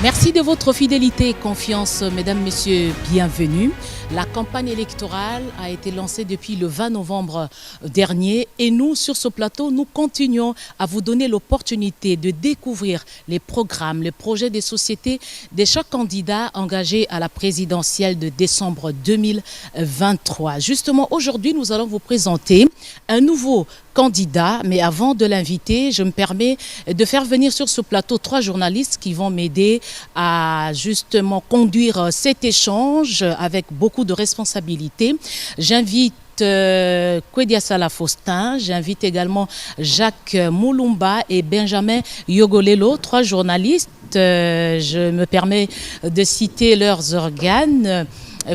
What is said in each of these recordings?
Merci de votre fidélité et confiance, mesdames, messieurs, bienvenue. La campagne électorale a été lancée depuis le 20 novembre dernier et nous, sur ce plateau, nous continuons à vous donner l'opportunité de découvrir les programmes, les projets des sociétés de chaque candidat engagé à la présidentielle de décembre 2023. Justement, aujourd'hui, nous allons vous présenter un nouveau candidat, mais avant de l'inviter, je me permets de faire venir sur ce plateau 3 journalistes qui vont m'aider à justement conduire cet échange avec beaucoup de responsabilités. J'invite Kwediasala Faustin, j'invite également Jacques Moulumba et Benjamin Yogolelo, 3 journalistes. Je me permets de citer leurs organes.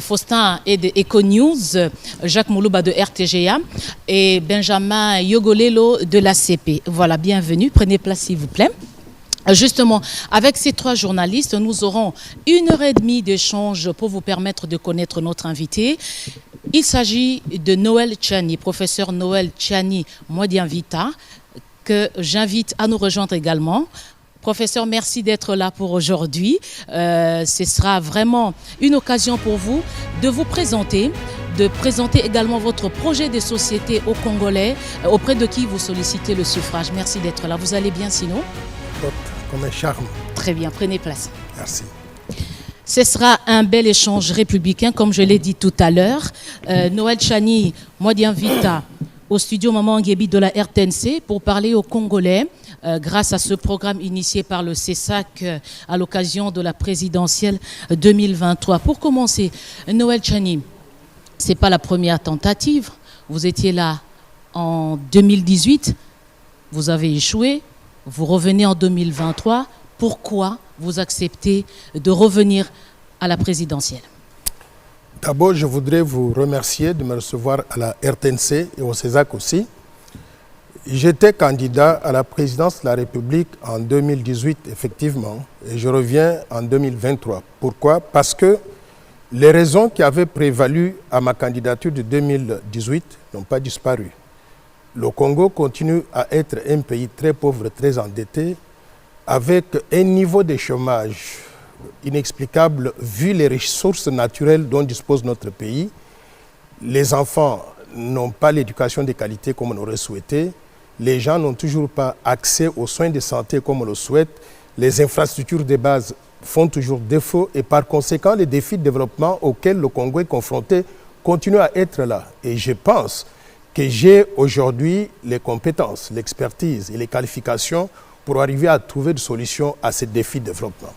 Faustin est de EcoNews, Jacques Moulumba de RTGA et Benjamin Yogolelo de l'ACP. Voilà, bienvenue. Prenez place s'il vous plaît. Justement, avec ces 3 journalistes, nous aurons 1h30 d'échange pour vous permettre de connaître notre invité. Il s'agit de Noël Tchani, professeur Noël Tchani Modianvita, que j'invite à nous rejoindre également. Professeur, merci d'être là pour aujourd'hui. Ce sera vraiment une occasion pour vous de vous présenter, de présenter également votre projet de société aux Congolais, auprès de qui vous sollicitez le suffrage. Merci d'être là. Vous allez bien sinon? Comme un charme. Très bien, prenez place. Merci. Ce sera un bel échange républicain, comme je l'ai dit tout à l'heure. Noël Tchani Modianvita au studio Maman Nguébi de la RTNC pour parler aux Congolais grâce à ce programme initié par le CESAC à l'occasion de la présidentielle 2023. Pour commencer, Noël Tchani, ce n'est pas la première tentative. Vous étiez là en 2018, vous avez échoué, vous revenez en 2023. Pourquoi vous acceptez de revenir à la présidentielle? D'abord, je voudrais vous remercier de me recevoir à la RTNC et au CESAC aussi. J'étais candidat à la présidence de la République en 2018, effectivement, et je reviens en 2023. Pourquoi? Parce que les raisons qui avaient prévalu à ma candidature de 2018 n'ont pas disparu. Le Congo continue à être un pays très pauvre, très endetté, avec un niveau de chômage inexplicable vu les ressources naturelles dont dispose notre pays. Les enfants n'ont pas l'éducation de qualité comme on aurait souhaité. Les gens n'ont toujours pas accès aux soins de santé comme on le souhaite. Les infrastructures de base font toujours défaut et par conséquent, les défis de développement auxquels le Congo est confronté continuent à être là. Et je pense que j'ai aujourd'hui les compétences, l'expertise et les qualifications pour arriver à trouver des solutions à ces défis de développement.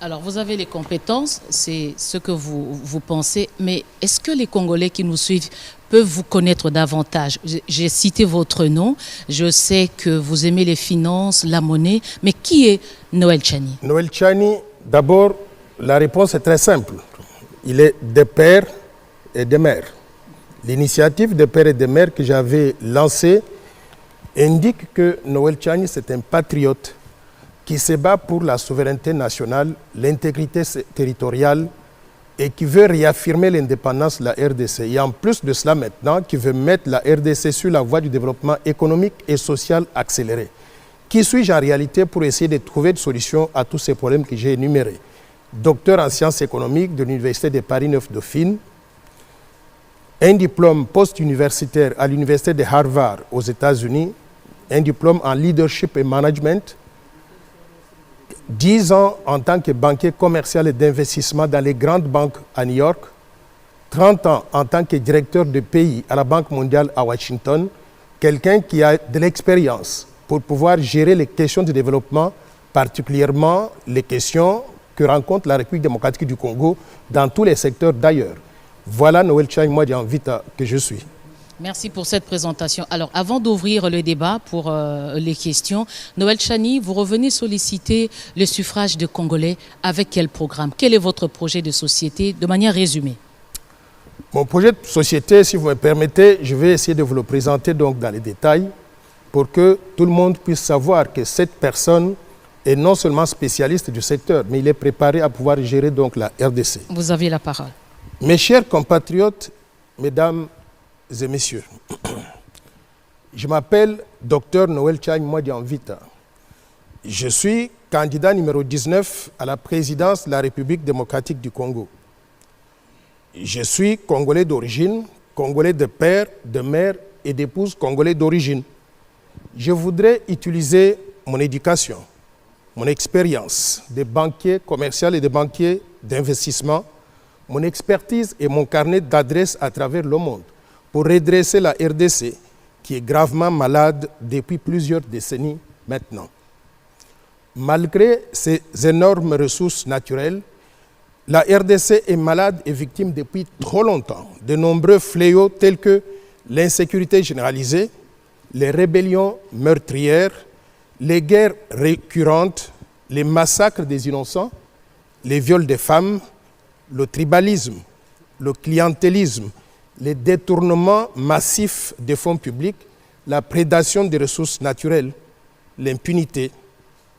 Alors, vous avez les compétences, c'est ce que vous pensez, mais est-ce que les Congolais qui nous suivent peuvent vous connaître davantage? J'ai cité votre nom, je sais que vous aimez les finances, la monnaie, mais qui est Noël Tchani? Noël Tchani, d'abord, la réponse est très simple. Il est des pères et des mères. L'initiative des pères et des mères que j'avais lancée indique que Noël Tchani, c'est un patriote qui se bat pour la souveraineté nationale, l'intégrité territoriale et qui veut réaffirmer l'indépendance de la RDC. Et en plus de cela maintenant, qui veut mettre la RDC sur la voie du développement économique et social accéléré. Qui suis-je en réalité pour essayer de trouver des solutions à tous ces problèmes que j'ai énumérés? Docteur en sciences économiques de l'Université de Paris 9 Dauphine, un diplôme post-universitaire à l'Université de Harvard aux États-Unis, un diplôme en leadership et management, 10 ans en tant que banquier commercial et d'investissement dans les grandes banques à New York, 30 ans en tant que directeur de pays à la Banque mondiale à Washington, quelqu'un qui a de l'expérience pour pouvoir gérer les questions de développement, particulièrement les questions que rencontre la République démocratique du Congo dans tous les secteurs d'ailleurs. Voilà Noël Tchani Modianvita que je suis. Merci pour cette présentation. Alors, avant d'ouvrir le débat pour les questions, Noël Tchani, vous revenez solliciter le suffrage des Congolais avec quel programme? Quel est votre projet de société de manière résumée? Mon projet de société, si vous me permettez, je vais essayer de vous le présenter donc dans les détails pour que tout le monde puisse savoir que cette personne est non seulement spécialiste du secteur, mais il est préparé à pouvoir gérer donc la RDC. Vous avez la parole. Mes chers compatriotes, mesdames et messieurs, je m'appelle Dr Noël Tchani Modianvita. Je suis candidat numéro 19 à la présidence de la République démocratique du Congo. Je suis congolais d'origine, congolais de père, de mère et d'épouse congolais d'origine. Je voudrais utiliser mon éducation, mon expérience de banquier commercial et de banquier d'investissement, mon expertise et mon carnet d'adresses à travers le monde pour redresser la RDC qui est gravement malade depuis plusieurs décennies maintenant. Malgré ces énormes ressources naturelles, la RDC est malade et victime depuis trop longtemps de nombreux fléaux tels que l'insécurité généralisée, les rébellions meurtrières, les guerres récurrentes, les massacres des innocents, les viols des femmes, le tribalisme, le clientélisme, les détournements massifs des fonds publics, la prédation des ressources naturelles, l'impunité,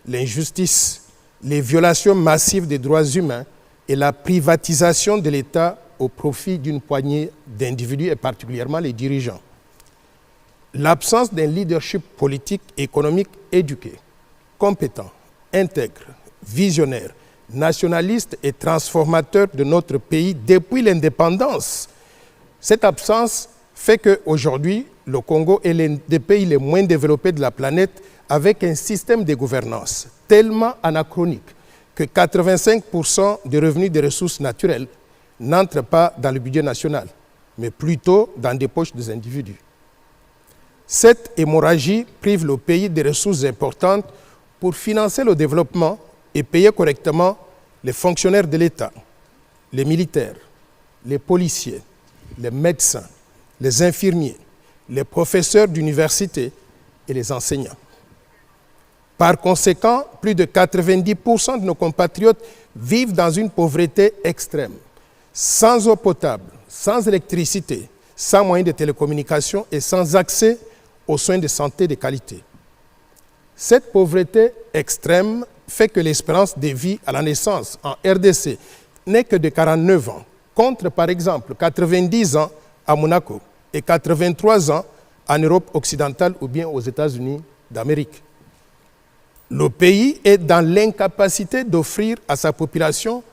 l'injustice, les violations massives des droits humains et la privatisation de l'État au profit d'une poignée d'individus et particulièrement les dirigeants. L'absence d'un leadership politique et économique éduqué, compétent, intègre, visionnaire, nationaliste et transformateur de notre pays depuis l'indépendance. Cette absence fait qu'aujourd'hui, le Congo est l'un des pays les moins développés de la planète avec un système de gouvernance tellement anachronique que 85% des revenus des ressources naturelles n'entrent pas dans le budget national, mais plutôt dans des poches des individus. Cette hémorragie prive le pays de ressources importantes pour financer le développement et payer correctement les fonctionnaires de l'État, les militaires, les policiers, les médecins, les infirmiers, les professeurs d'université et les enseignants. Par conséquent, plus de 90% de nos compatriotes vivent dans une pauvreté extrême, sans eau potable, sans électricité, sans moyens de télécommunication et sans accès aux soins de santé de qualité. Cette pauvreté extrême fait que l'espérance de vie à la naissance en RDC n'est que de 49 ans, contre par exemple 90 ans à Monaco et 83 ans en Europe occidentale ou bien aux États-Unis d'Amérique. Le pays est dans l'incapacité d'offrir à sa population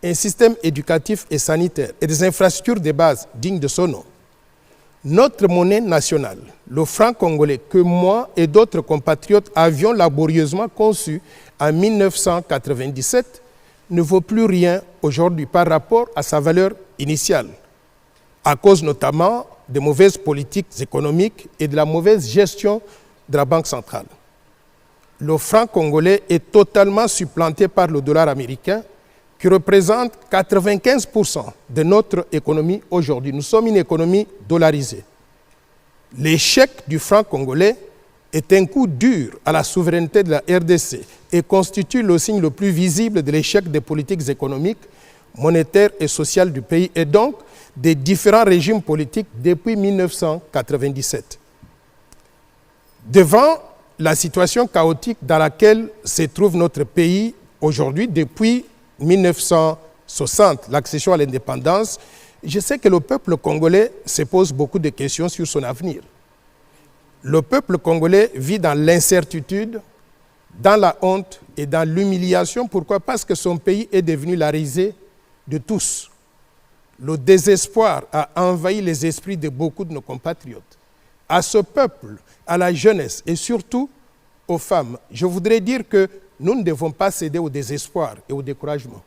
un système éducatif et sanitaire et des infrastructures de base dignes de son nom. Notre monnaie nationale, le franc congolais, que moi et d'autres compatriotes avions laborieusement conçu en 1997, ne vaut plus rien aujourd'hui par rapport à sa valeur initiale, à cause notamment des mauvaises politiques économiques et de la mauvaise gestion de la Banque centrale. Le franc congolais est totalement supplanté par le dollar américain, qui représente 95% de notre économie aujourd'hui. Nous sommes une économie dollarisée. L'échec du franc congolais est un coup dur à la souveraineté de la RDC et constitue le signe le plus visible de l'échec des politiques économiques, monétaires et sociales du pays et donc des différents régimes politiques depuis 1997. Devant la situation chaotique dans laquelle se trouve notre pays aujourd'hui depuis 1960, l'accession à l'indépendance, je sais que le peuple congolais se pose beaucoup de questions sur son avenir. Le peuple congolais vit dans l'incertitude, dans la honte et dans l'humiliation. Pourquoi? Parce que son pays est devenu la risée de tous. Le désespoir a envahi les esprits de beaucoup de nos compatriotes. À ce peuple, à la jeunesse et surtout aux femmes, je voudrais dire que nous ne devons pas céder au désespoir et au découragement.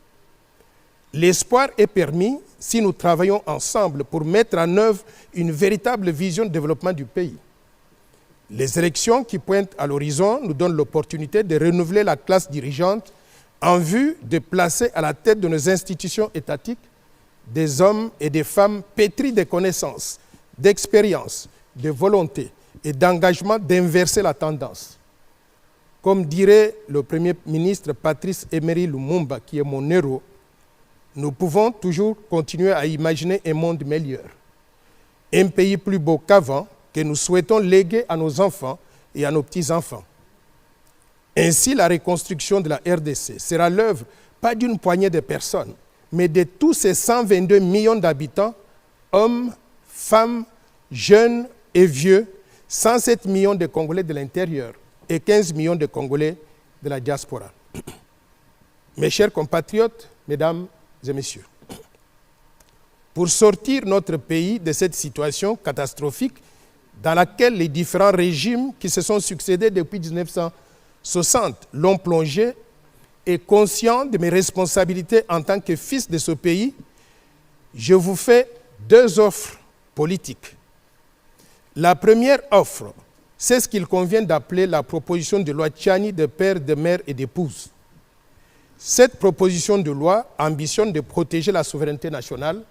L'espoir est permis si nous travaillons ensemble pour mettre en œuvre une véritable vision de développement du pays. Les élections qui pointent à l'horizon nous donnent l'opportunité de renouveler la classe dirigeante en vue de placer à la tête de nos institutions étatiques des hommes et des femmes pétris de connaissances, d'expérience, de volonté et d'engagement d'inverser la tendance. Comme dirait le Premier ministre Patrice Emery Lumumba, qui est mon héros, nous pouvons toujours continuer à imaginer un monde meilleur, un pays plus beau qu'avant, que nous souhaitons léguer à nos enfants et à nos petits-enfants. Ainsi, la reconstruction de la RDC sera l'œuvre pas d'une poignée de personnes, mais de tous ces 122 millions d'habitants, hommes, femmes, jeunes et vieux, 107 millions de Congolais de l'intérieur et 15 millions de Congolais de la diaspora. Mes chers compatriotes, mesdames et messieurs, pour sortir notre pays de cette situation catastrophique dans laquelle les différents régimes qui se sont succédés depuis 1960 l'ont plongé, et conscient de mes responsabilités en tant que fils de ce pays, je vous fais deux offres politiques. La première offre, c'est ce qu'il convient d'appeler la proposition de loi Tchiani de père, de mère et d'épouse. Cette proposition de loi ambitionne de protéger la souveraineté nationale,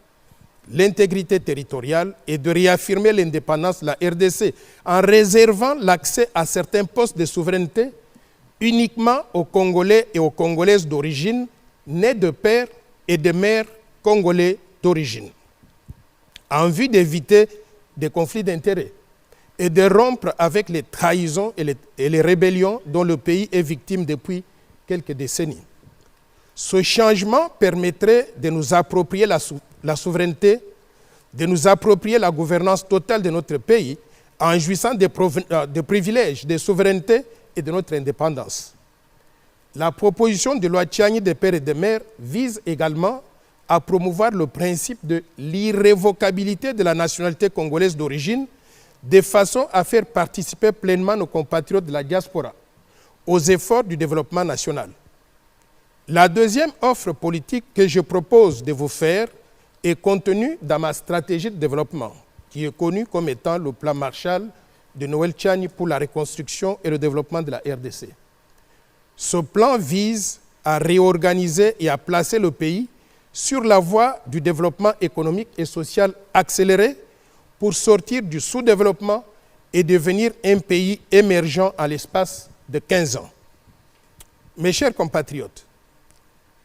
l'intégrité territoriale et de réaffirmer l'indépendance de la RDC en réservant l'accès à certains postes de souveraineté uniquement aux Congolais et aux Congolaises d'origine, nés de père et de mère congolais d'origine, en vue d'éviter des conflits d'intérêts et de rompre avec les trahisons et les rébellions dont le pays est victime depuis quelques décennies. Ce changement permettrait de nous approprier la souveraineté, de nous approprier la gouvernance totale de notre pays en jouissant des privilèges de souveraineté et de notre indépendance. La proposition de loi Tchiani de père et de mère vise également à promouvoir le principe de l'irrévocabilité de la nationalité congolaise d'origine, de façon à faire participer pleinement nos compatriotes de la diaspora aux efforts du développement national. La deuxième offre politique que je propose de vous faire est contenue dans ma stratégie de développement, qui est connue comme étant le plan Marshall de Noël Tchiani pour la reconstruction et le développement de la RDC. Ce plan vise à réorganiser et à placer le pays sur la voie du développement économique et social accéléré pour sortir du sous-développement et devenir un pays émergent en l'espace de 15 ans. Mes chers compatriotes,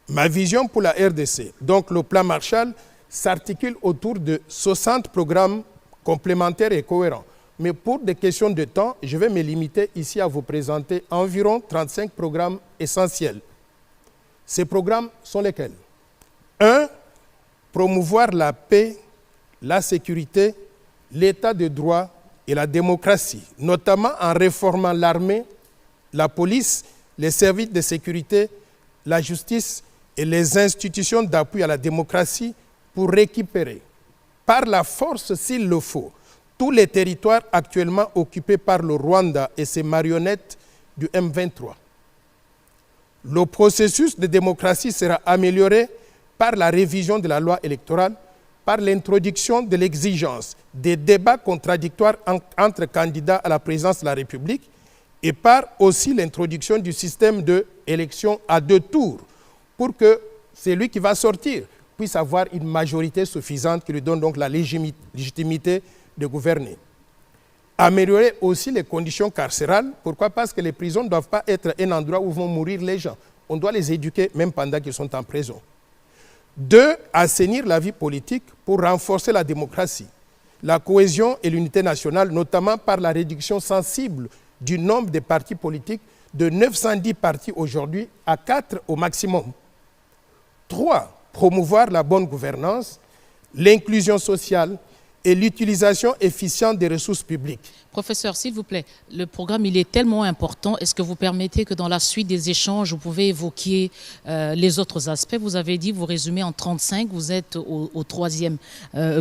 ma vision pour la RDC, donc le plan Marshall, s'articule autour de 60 programmes complémentaires et cohérents. Mais pour des questions de temps, je vais me limiter ici à vous présenter environ 35 programmes essentiels. Ces programmes sont lesquels? 1. Promouvoir la paix, la sécurité, l'état de droit et la démocratie, notamment en réformant l'armée, la police, les services de sécurité, la justice et les institutions d'appui à la démocratie pour récupérer, par la force s'il le faut, tous les territoires actuellement occupés par le Rwanda et ses marionnettes du M23. Le processus de démocratie sera amélioré par la révision de la loi électorale, par l'introduction de l'exigence des débats contradictoires entre candidats à la présidence de la République et par aussi l'introduction du système d'élection à 2 tours pour que celui qui va sortir puisse avoir une majorité suffisante qui lui donne donc la légitimité de gouverner. Améliorer aussi les conditions carcérales. Pourquoi? Parce que les prisons ne doivent pas être un endroit où vont mourir les gens. On doit les éduquer même pendant qu'ils sont en prison. 2. Assainir la vie politique pour renforcer la démocratie, la cohésion et l'unité nationale, notamment par la réduction sensible du nombre de partis politiques de 910 partis aujourd'hui à 4 au maximum. 3. Promouvoir la bonne gouvernance, l'inclusion sociale et l'utilisation efficiente des ressources publiques. Professeur, s'il vous plaît, le programme il est tellement important. Est-ce que vous permettez que dans la suite des échanges, vous pouvez évoquer les autres aspects? Vous avez dit, vous résumez en 35, vous êtes au troisième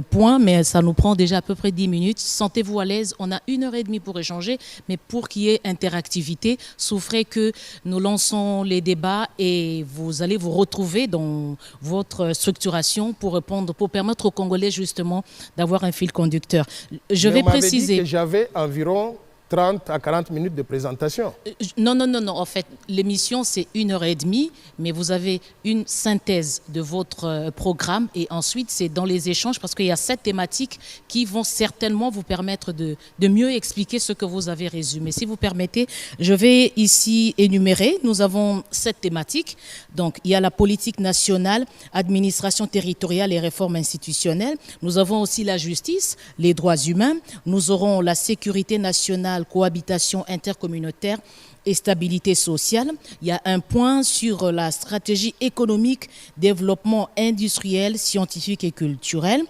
point, mais ça nous prend déjà à peu près 10 minutes. Sentez-vous à l'aise, on a 1h30 pour échanger, mais pour qu'il y ait interactivité, souffrez que nous lançons les débats et vous allez vous retrouver dans votre structuration pour répondre, pour permettre aux Congolais justement d'avoir un fil conducteur. Je vais préciser. Dit que j'avais environ 30 à 40 minutes de présentation. Non. En fait, l'émission, c'est 1h30, mais vous avez une synthèse de votre programme et ensuite, c'est dans les échanges parce qu'il y a 7 thématiques qui vont certainement vous permettre de mieux expliquer ce que vous avez résumé. Si vous permettez, je vais ici énumérer. Nous avons 7 thématiques. Donc, il y a la politique nationale, administration territoriale et réforme institutionnelle. Nous avons aussi la justice, les droits humains. Nous aurons la sécurité nationale, cohabitation intercommunautaire et stabilité sociale. Il y a un point sur la stratégie économique, développement industriel, scientifique et culturel.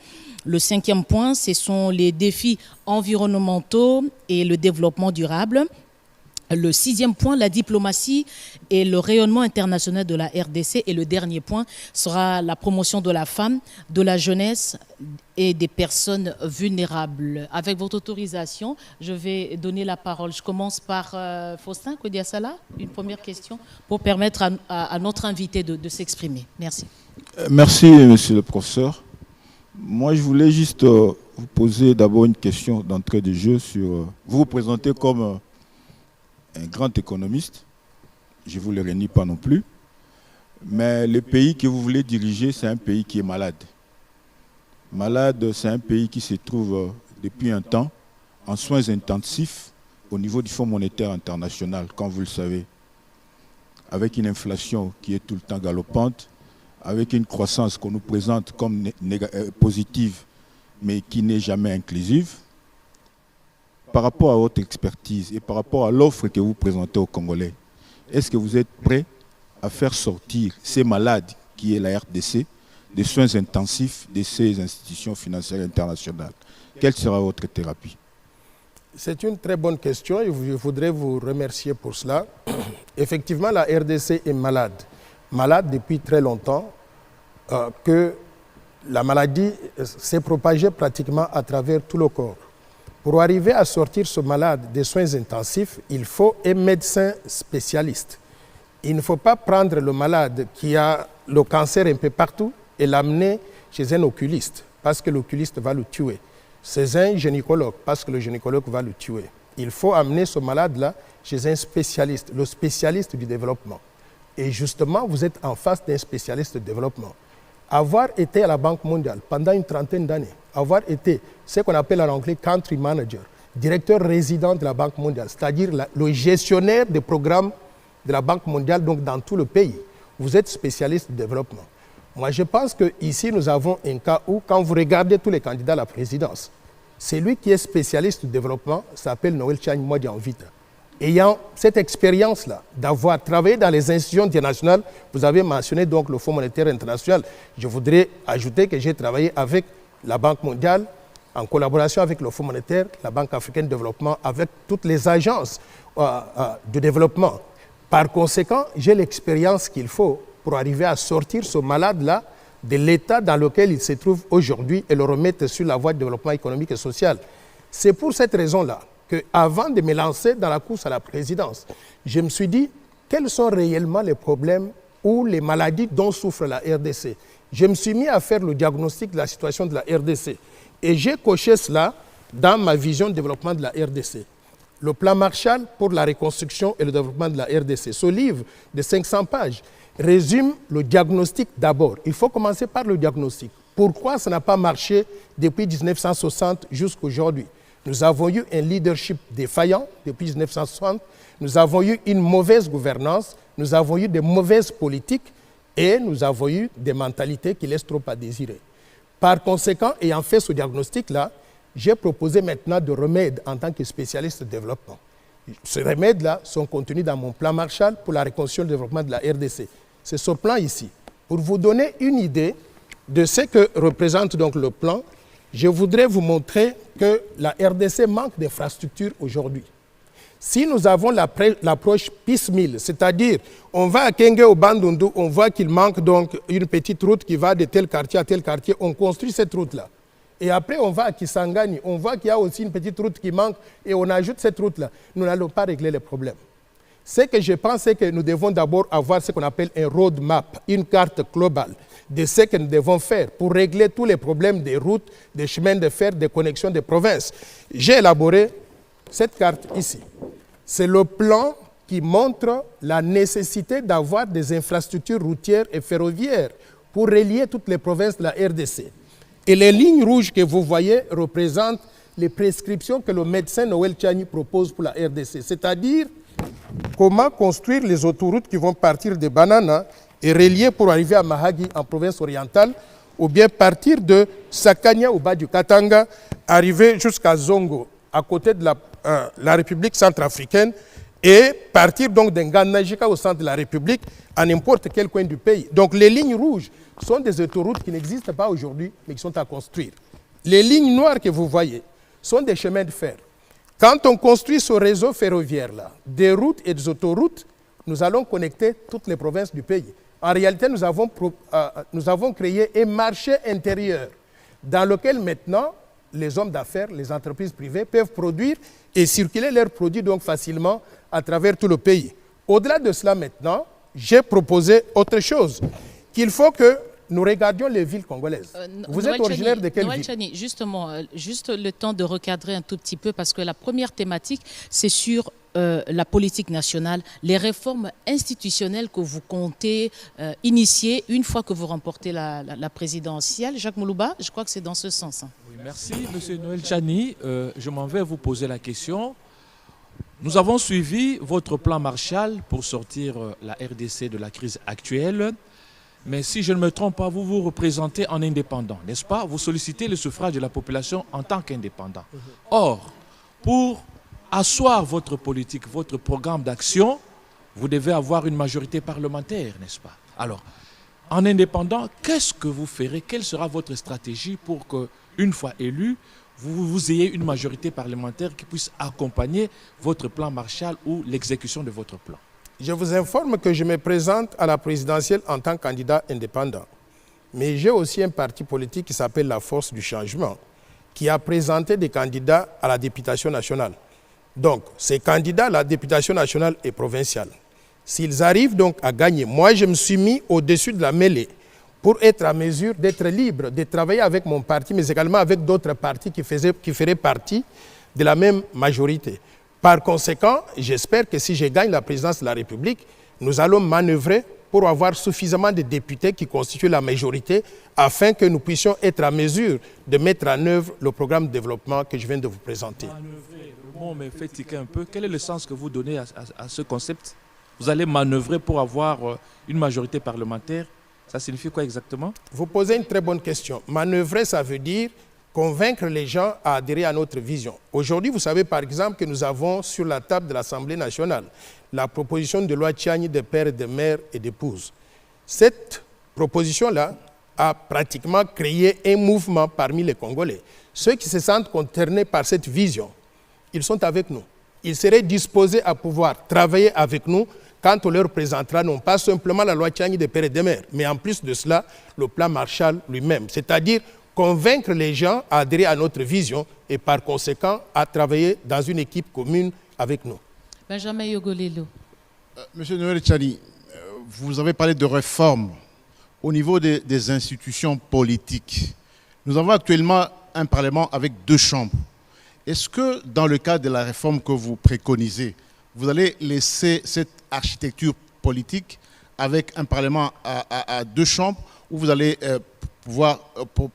Le 5e point, ce sont les défis environnementaux et le développement durable. Le 6e point, la diplomatie et le rayonnement international de la RDC. Et le dernier point sera la promotion de la femme, de la jeunesse et des personnes vulnérables. Avec votre autorisation, je vais donner la parole. Je commence par Faustin Kodiasala, une première question pour permettre à notre invité de s'exprimer. Merci. Merci, monsieur le professeur. Moi, je voulais juste vous poser d'abord une question d'entrée de jeu sur... vous vous présentez comme un grand économiste, je ne vous le renie pas non plus, mais le pays que vous voulez diriger, c'est un pays qui est malade. Malade, c'est un pays qui se trouve depuis un temps en soins intensifs au niveau du Fonds monétaire international, comme vous le savez, avec une inflation qui est tout le temps galopante, avec une croissance qu'on nous présente comme positive, mais qui n'est jamais inclusive. Par rapport à votre expertise et par rapport à l'offre que vous présentez aux Congolais, est-ce que vous êtes prêt à faire sortir ces malades, qui est la RDC, des soins intensifs de ces institutions financières internationales? Quelle sera votre thérapie? C'est une très bonne question et je voudrais vous remercier pour cela. Effectivement, la RDC est malade. Malade depuis très longtemps, que la maladie s'est propagée pratiquement à travers tout le corps. Pour arriver à sortir ce malade des soins intensifs, il faut un médecin spécialiste. Il ne faut pas prendre le malade qui a le cancer un peu partout et l'amener chez un oculiste, parce que l'oculiste va le tuer. C'est un gynécologue, parce que le gynécologue va le tuer. Il faut amener ce malade-là chez un spécialiste, le spécialiste du développement. Et justement, vous êtes en face d'un spécialiste de développement. Avoir été à la Banque mondiale pendant une trentaine d'années, avoir été ce qu'on appelle en anglais country manager, directeur résident de la Banque mondiale, c'est-à-dire le gestionnaire des programmes de la Banque mondiale, donc dans tout le pays. Vous êtes spécialiste de développement. Moi, je pense qu'ici, nous avons un cas où, quand vous regardez tous les candidats à la présidence, celui qui est spécialiste de développement s'appelle Noël Tchani Modianvita. Ayant cette expérience-là, d'avoir travaillé dans les institutions internationales, vous avez mentionné donc le Fonds monétaire international. Je voudrais ajouter que j'ai travaillé avec la Banque mondiale, en collaboration avec le Fonds monétaire, la Banque africaine de développement, avec toutes les agences de développement. Par conséquent, j'ai l'expérience qu'il faut pour arriver à sortir ce malade-là de l'état dans lequel il se trouve aujourd'hui et le remettre sur la voie de développement économique et social. C'est pour cette raison-là qu'avant de me lancer dans la course à la présidence, je me suis dit quels sont réellement les problèmes ou les maladies dont souffre la RDC. Je me suis mis à faire le diagnostic de la situation de la RDC et j'ai coché cela dans ma vision de développement de la RDC. Le plan Marshall pour la reconstruction et le développement de la RDC. Ce livre de 500 pages résume le diagnostic d'abord. Il faut commencer par le diagnostic. Pourquoi ça n'a pas marché depuis 1960 jusqu'à aujourd'hui? Nous avons eu un leadership défaillant depuis 1960, nous avons eu une mauvaise gouvernance, nous avons eu des mauvaises politiques et nous avons eu des mentalités qui laissent trop à désirer. Par conséquent, ayant fait ce diagnostic-là, j'ai proposé maintenant des remèdes en tant que spécialiste de développement. Ces remèdes-là sont contenus dans mon plan Marshall pour la reconstruction et le développement de la RDC. C'est ce plan ici. Pour vous donner une idée de ce que représente donc le plan, je voudrais vous montrer que la RDC manque d'infrastructures aujourd'hui. Si nous avons l'approche piecemeal, c'est-à-dire on va à Kenge au Bandundu, on voit qu'il manque donc une petite route qui va de tel quartier à tel quartier, on construit cette route-là. Et après on va à Kisangani, on voit qu'il y a aussi une petite route qui manque et on ajoute cette route-là. Nous n'allons pas régler les problèmes. Ce que je pense, c'est que nous devons d'abord avoir ce qu'on appelle un roadmap, une carte globale de ce que nous devons faire pour régler tous les problèmes des routes, des chemins de fer, des connexions des provinces. J'ai élaboré cette carte ici. C'est le plan qui montre la nécessité d'avoir des infrastructures routières et ferroviaires pour relier toutes les provinces de la RDC. Et les lignes rouges que vous voyez représentent les prescriptions que le médecin Noël Tchani propose pour la RDC, c'est-à-dire comment construire les autoroutes qui vont partir de Banana et relier pour arriver à Mahagi en province orientale, ou bien partir de Sakania au bas du Katanga, arriver jusqu'à Zongo, à côté de la République centrafricaine, et partir donc d'Nganajika au centre de la République, à n'importe quel coin du pays. Donc les lignes rouges sont des autoroutes qui n'existent pas aujourd'hui, mais qui sont à construire. Les lignes noires que vous voyez sont des chemins de fer. Quand on construit ce réseau ferroviaire-là, des routes et des autoroutes, nous allons connecter toutes les provinces du pays. En réalité, nous avons créé un marché intérieur dans lequel maintenant, les hommes d'affaires, les entreprises privées peuvent produire et circuler leurs produits donc facilement à travers tout le pays. Au-delà de cela maintenant, j'ai proposé autre chose, qu'il faut que nous regardions les villes congolaises. Vous êtes originaire de quelle ville? Chani, justement, juste le temps de recadrer un tout petit peu, parce que la première thématique, c'est sur la politique nationale, les réformes institutionnelles que vous comptez initier une fois que vous remportez la présidentielle. Jacques Moulouba, je crois que c'est dans ce sens. Hein. Oui, merci, M. Noël Chani. Je m'en vais vous poser la question. Nous avons suivi votre plan Marshall pour sortir la RDC de la crise actuelle. Mais si je ne me trompe pas, vous vous représentez en indépendant, n'est-ce pas? Vous sollicitez le suffrage de la population en tant qu'indépendant. Or, pour asseoir votre politique, votre programme d'action, vous devez avoir une majorité parlementaire, n'est-ce pas? Alors, en indépendant, qu'est-ce que vous ferez? Quelle sera votre stratégie pour que, une fois élu, vous ayez une majorité parlementaire qui puisse accompagner votre plan Marshall ou l'exécution de votre plan? Je vous informe que je me présente à la présidentielle en tant que candidat indépendant. Mais j'ai aussi un parti politique qui s'appelle la Force du Changement, qui a présenté des candidats à la députation nationale. Donc, ces candidats à la députation nationale et provinciale, s'ils arrivent donc à gagner, moi je me suis mis au-dessus de la mêlée pour être à mesure d'être libre, de travailler avec mon parti, mais également avec d'autres partis qui feraient partie de la même majorité. Par conséquent, j'espère que si je gagne la présidence de la République, nous allons manœuvrer pour avoir suffisamment de députés qui constituent la majorité afin que nous puissions être à mesure de mettre en œuvre le programme de développement que je viens de vous présenter. Manœuvrer, le mot me fait tiquer un peu. Quel est le sens que vous donnez à ce concept? Vous allez manœuvrer pour avoir une majorité parlementaire. Ça signifie quoi exactement? Vous posez une très bonne question. Manœuvrer, ça veut dire convaincre les gens à adhérer à notre vision. Aujourd'hui, vous savez par exemple que nous avons sur la table de l'Assemblée nationale la proposition de loi Tchani de pères, de mères et d'épouses. Cette proposition-là a pratiquement créé un mouvement parmi les Congolais. Ceux qui se sentent concernés par cette vision, ils sont avec nous. Ils seraient disposés à pouvoir travailler avec nous quand on leur présentera non pas simplement la loi Tchani de pères et de mères, mais en plus de cela, le plan Marshall lui-même. C'est-à-dire convaincre les gens à adhérer à notre vision et par conséquent à travailler dans une équipe commune avec nous. Benjamin Yogolelo. Monsieur Noël Chani, vous avez parlé de réformes au niveau des institutions politiques. Nous avons actuellement un Parlement avec 2 chambres. Est-ce que dans le cadre de la réforme que vous préconisez, vous allez laisser cette architecture politique avec un Parlement à 2 chambres ou vous allez pouvoir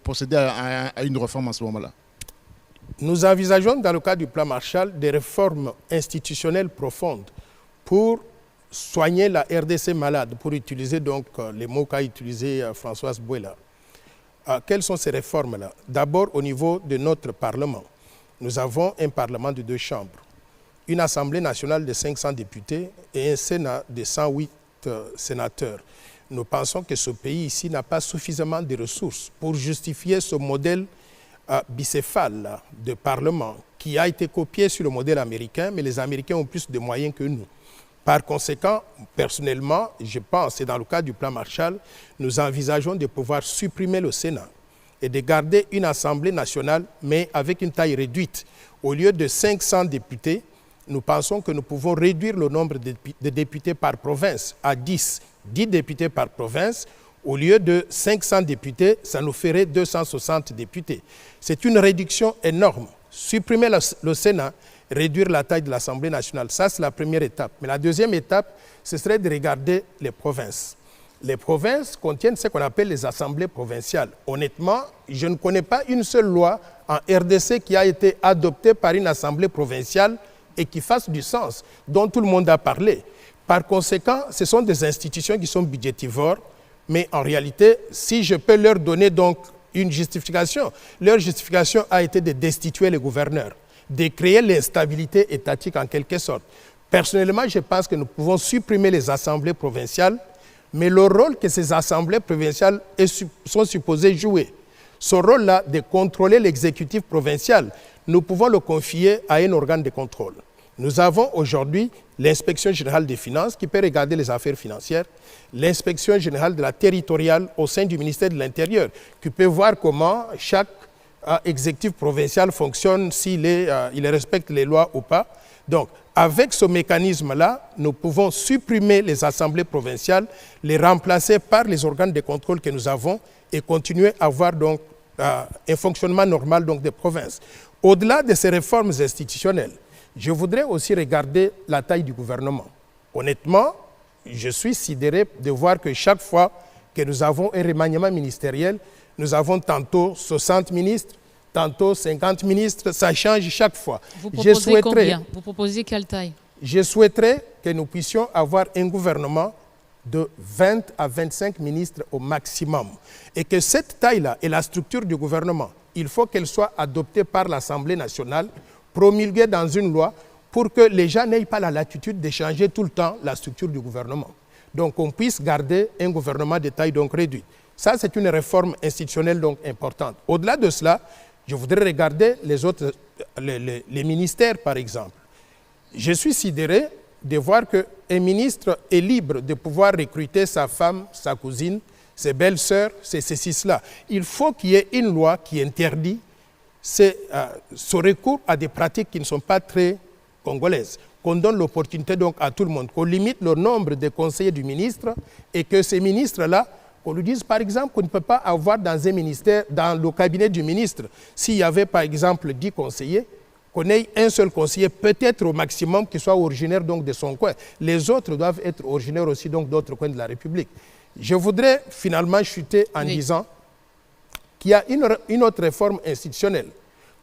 procéder à une réforme en ce moment-là? Nous envisageons dans le cadre du plan Marshall des réformes institutionnelles profondes pour soigner la RDC malade, pour utiliser donc les mots qu'a utilisé Françoise Bouela. Quelles sont ces réformes-là? D'abord au niveau de notre Parlement. Nous avons un Parlement de 2 chambres, une Assemblée nationale de 500 députés et un Sénat de 108 sénateurs. Nous pensons que ce pays ici n'a pas suffisamment de ressources pour justifier ce modèle bicéphale de Parlement qui a été copié sur le modèle américain, mais les Américains ont plus de moyens que nous. Par conséquent, personnellement, je pense, et dans le cadre du plan Marshall, nous envisageons de pouvoir supprimer le Sénat et de garder une Assemblée nationale, mais avec une taille réduite. Au lieu de 500 députés, nous pensons que nous pouvons réduire le nombre de députés par province à 10 députés par province. Au lieu de 500 députés, ça nous ferait 260 députés. C'est une réduction énorme. Supprimer le Sénat, réduire la taille de l'Assemblée nationale, ça c'est la première étape. Mais la deuxième étape, ce serait de regarder les provinces. Les provinces contiennent ce qu'on appelle les assemblées provinciales. Honnêtement, je ne connais pas une seule loi en RDC qui a été adoptée par une assemblée provinciale et qui fasse du sens, dont tout le monde a parlé. Par conséquent, ce sont des institutions qui sont budgétivores, mais en réalité, si je peux leur donner donc une justification, leur justification a été de destituer les gouverneurs, de créer l'instabilité étatique en quelque sorte. Personnellement, je pense que nous pouvons supprimer les assemblées provinciales, mais le rôle que ces assemblées provinciales sont supposées jouer, ce rôle-là de contrôler l'exécutif provincial, nous pouvons le confier à un organe de contrôle. Nous avons aujourd'hui l'inspection générale des finances qui peut regarder les affaires financières, l'inspection générale de la territoriale au sein du ministère de l'Intérieur qui peut voir comment chaque exécutif provincial fonctionne, s'il il respecte les lois ou pas. Donc, avec ce mécanisme-là, nous pouvons supprimer les assemblées provinciales, les remplacer par les organes de contrôle que nous avons et continuer à avoir donc un fonctionnement normal donc, des provinces. Au-delà de ces réformes institutionnelles, je voudrais aussi regarder la taille du gouvernement. Honnêtement, je suis sidéré de voir que chaque fois que nous avons un remaniement ministériel, nous avons tantôt 60 ministres, tantôt 50 ministres, ça change chaque fois. Vous proposez combien? Vous proposez quelle taille? Je souhaiterais que nous puissions avoir un gouvernement de 20 à 25 ministres au maximum. Et que cette taille-là et la structure du gouvernement, il faut qu'elle soit adoptée par l'Assemblée nationale, promulguée dans une loi, pour que les gens n'aient pas la latitude de changer tout le temps la structure du gouvernement. Donc on puisse garder un gouvernement de taille donc réduite. Ça, c'est une réforme institutionnelle donc importante. Au-delà de cela, je voudrais regarder les autres, les ministères par exemple. Je suis sidéré de voir qu'un ministre est libre de pouvoir recruter sa femme, sa cousine, ses belles-sœurs, ceci, cela. Il faut qu'il y ait une loi qui interdit ce recours à des pratiques qui ne sont pas très congolaises. Qu'on donne l'opportunité donc à tout le monde, qu'on limite le nombre de conseillers du ministre et que ces ministres-là, qu'on lui dise par exemple qu'on ne peut pas avoir dans un ministère, dans le cabinet du ministre, s'il y avait par exemple 10 conseillers, qu'on ait un seul conseiller, peut-être au maximum, qui soit originaire donc de son coin. Les autres doivent être originaires aussi donc d'autres coins de la République. Je voudrais finalement chuter en disant qu'il y a une autre réforme institutionnelle.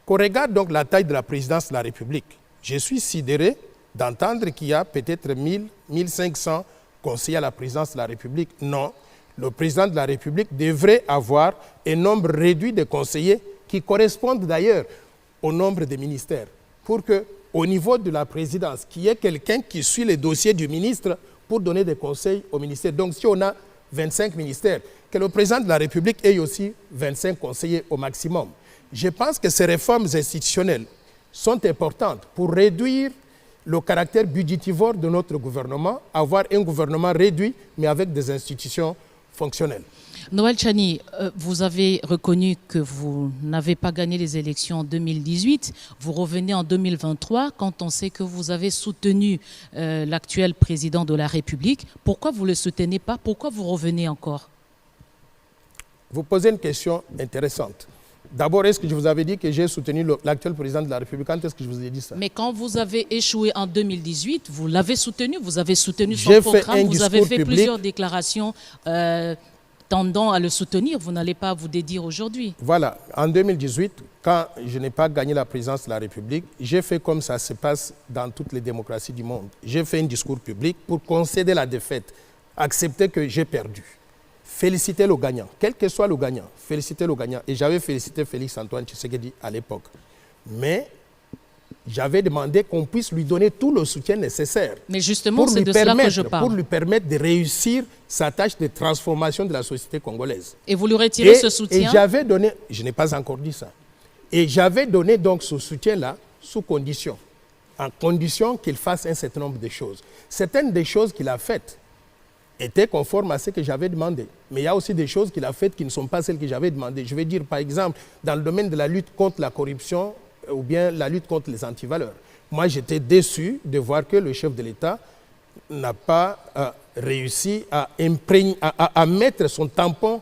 Qu'on regarde donc la taille de la présidence de la République. Je suis sidéré d'entendre qu'il y a peut-être 1000, 1500 conseillers à la présidence de la République. Non, le président de la République devrait avoir un nombre réduit de conseillers qui correspondent d'ailleurs au nombre des ministères, pour qu'au niveau de la présidence, qu'il y ait quelqu'un qui suit les dossiers du ministre pour donner des conseils au ministère. Donc si on a 25 ministères, que le président de la République ait aussi 25 conseillers au maximum. Je pense que ces réformes institutionnelles sont importantes pour réduire le caractère budgétivore de notre gouvernement, avoir un gouvernement réduit, mais avec des institutions fonctionnelles. Noël Tchani, vous avez reconnu que vous n'avez pas gagné les élections en 2018. Vous revenez en 2023 quand on sait que vous avez soutenu l'actuel président de la République. Pourquoi vous ne le soutenez pas? Pourquoi vous revenez encore? Vous posez une question intéressante. D'abord, est-ce que je vous avais dit que j'ai soutenu l'actuel président de la République? Quand est-ce que je vous ai dit ça? Mais quand vous avez échoué en 2018, vous l'avez soutenu, vous avez soutenu son programme, vous avez fait plusieurs déclarations tendant à le soutenir. Vous n'allez pas vous dédire aujourd'hui. Voilà. En 2018, quand je n'ai pas gagné la présidence de la République, j'ai fait comme ça se passe dans toutes les démocraties du monde. J'ai fait un discours public pour concéder la défaite, accepter que j'ai perdu. Féliciter le gagnant, quel que soit le gagnant, féliciter le gagnant. Et j'avais félicité Félix-Antoine Tshisekedi à l'époque. Mais j'avais demandé qu'on puisse lui donner tout le soutien nécessaire. Mais justement, c'est de cela que je parle. Pour lui permettre de réussir sa tâche de transformation de la société congolaise. Et vous lui retirez ce soutien? Et j'avais donné, je n'ai pas encore dit ça, et j'avais donné donc ce soutien-là sous condition, en condition qu'il fasse un certain nombre de choses. Certaines des choses qu'il a faites étaient conformes à ce que j'avais demandé. Mais il y a aussi des choses qu'il a faites qui ne sont pas celles que j'avais demandées. Je vais dire par exemple, dans le domaine de la lutte contre la corruption, ou bien la lutte contre les antivaleurs. Moi, j'étais déçu de voir que le chef de l'État n'a pas réussi à mettre son tampon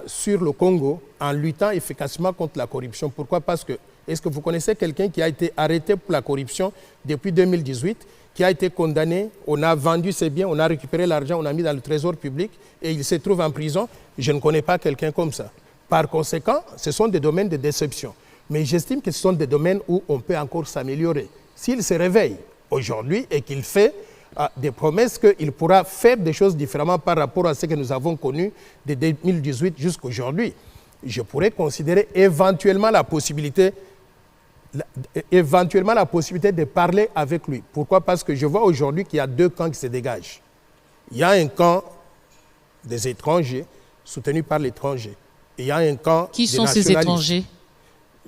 sur le Congo en luttant efficacement contre la corruption. Pourquoi? Parce que, est-ce que vous connaissez quelqu'un qui a été arrêté pour la corruption depuis 2018, qui a été condamné, on a vendu ses biens, on a récupéré l'argent, on a mis dans le trésor public et il se trouve en prison? Je ne connais pas quelqu'un comme ça. Par conséquent, ce sont des domaines de déception. Mais j'estime que ce sont des domaines où on peut encore s'améliorer. S'il se réveille aujourd'hui et qu'il fait des promesses qu'il pourra faire des choses différemment par rapport à ce que nous avons connu de 2018 jusqu'à aujourd'hui, je pourrais considérer éventuellement la possibilité de parler avec lui. Pourquoi? Parce que je vois aujourd'hui qu'il y a deux camps qui se dégagent. Il y a un camp des étrangers, soutenu par l'étranger. Et il y a un camp Qui sont ces étrangers?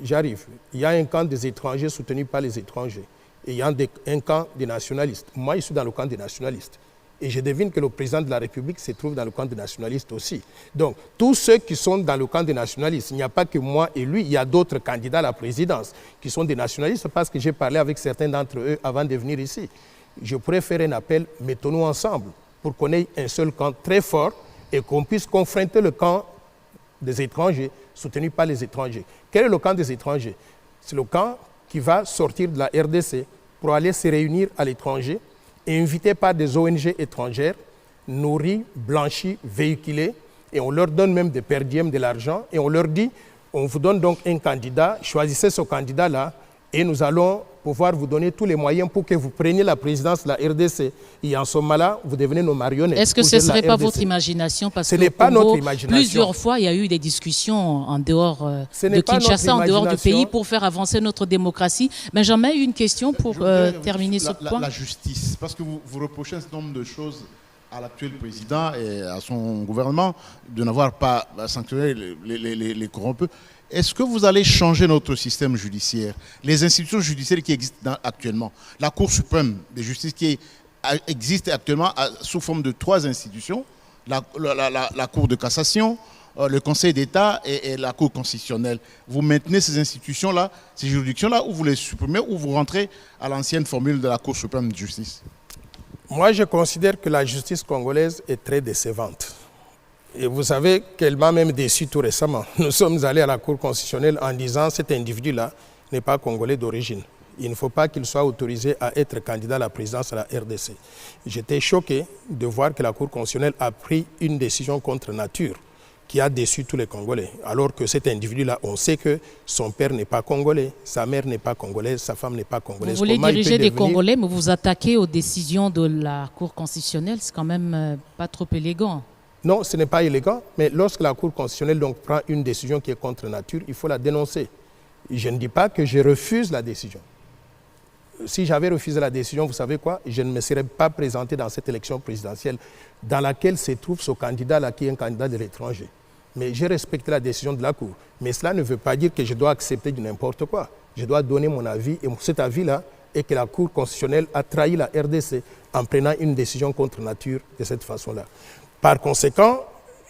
J'arrive. Il y a un camp des étrangers soutenu par les étrangers. Et il y a un camp des nationalistes. Moi, je suis dans le camp des nationalistes. Et je devine que le président de la République se trouve dans le camp des nationalistes aussi. Donc, tous ceux qui sont dans le camp des nationalistes, il n'y a pas que moi et lui, il y a d'autres candidats à la présidence qui sont des nationalistes parce que j'ai parlé avec certains d'entre eux avant de venir ici. Je pourrais faire un appel, mettons-nous ensemble pour qu'on ait un seul camp très fort et qu'on puisse confronter le camp des étrangers soutenu par les étrangers. Quel est le camp des étrangers? C'est le camp qui va sortir de la RDC pour aller se réunir à l'étranger, invités par des ONG étrangères, nourris, blanchis, véhiculés, et on leur donne même des per diem, de l'argent, et on leur dit, on vous donne donc un candidat, choisissez ce candidat-là, et nous allons pouvoir vous donner tous les moyens pour que vous preniez la présidence de la RDC. Et en ce moment-là, vous devenez nos marionnettes. Est-ce que ce ne serait pas votre imagination? Parce ce que n'est pas Congo, notre imagination. Plusieurs fois, il y a eu des discussions en dehors de Kinshasa, en dehors du pays, pour faire avancer notre démocratie. Benjamin, une question pour terminer ce point. La justice, parce que vous reprochez un certain nombre de choses à l'actuel président et à son gouvernement de n'avoir pas sanctionné les corrompus. Est-ce que vous allez changer notre système judiciaire? Les institutions judiciaires qui existent actuellement, la Cour suprême de justice qui existe actuellement sous forme de 3 institutions, la Cour de cassation, le Conseil d'État et la Cour constitutionnelle. Vous maintenez ces institutions-là, ces juridictions-là, ou vous les supprimez, ou vous rentrez à l'ancienne formule de la Cour suprême de justice? Moi, je considère que la justice congolaise est très décevante. Et vous savez qu'elle m'a même déçu tout récemment. Nous sommes allés à la Cour constitutionnelle en disant que cet individu-là n'est pas congolais d'origine. Il ne faut pas qu'il soit autorisé à être candidat à la présidence de la RDC. J'étais choqué de voir que la Cour constitutionnelle a pris une décision contre nature qui a déçu tous les Congolais. Alors que cet individu-là, on sait que son père n'est pas congolais, sa mère n'est pas congolaise, sa femme n'est pas congolaise. Vous voulez diriger des Congolais, mais vous vous attaquez aux décisions de la Cour constitutionnelle. C'est quand même pas trop élégant. Non, ce n'est pas élégant, mais lorsque la Cour constitutionnelle donc prend une décision qui est contre nature, il faut la dénoncer. Je ne dis pas que je refuse la décision. Si j'avais refusé la décision, vous savez quoi? Je ne me serais pas présenté dans cette élection présidentielle dans laquelle se trouve ce candidat-là qui est un candidat de l'étranger. Mais j'ai respecté la décision de la Cour. Mais cela ne veut pas dire que je dois accepter du n'importe quoi. Je dois donner mon avis, et cet avis-là est que la Cour constitutionnelle a trahi la RDC en prenant une décision contre nature de cette façon-là. Par conséquent,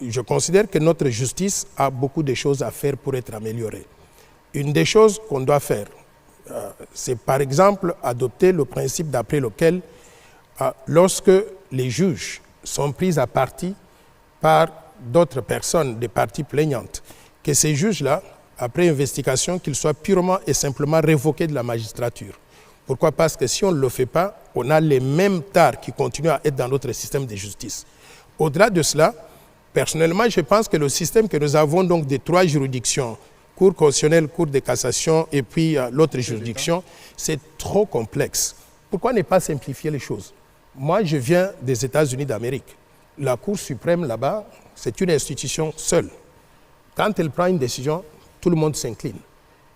je considère que notre justice a beaucoup de choses à faire pour être améliorée. Une des choses qu'on doit faire, c'est par exemple adopter le principe d'après lequel, lorsque les juges sont pris à partie par d'autres personnes, des parties plaignantes, que ces juges-là, après investigation, qu'ils soient purement et simplement révoqués de la magistrature. Pourquoi? Parce que si on ne le fait pas, on a les mêmes tares qui continuent à être dans notre système de justice. Au-delà de cela, personnellement, je pense que le système que nous avons donc des 3 juridictions, Cour constitutionnelle, Cour de cassation et puis l'autre juridiction, c'est trop complexe. Pourquoi ne pas simplifier les choses? Moi, je viens des États-Unis d'Amérique. La Cour suprême là-bas, c'est une institution seule. Quand elle prend une décision, tout le monde s'incline.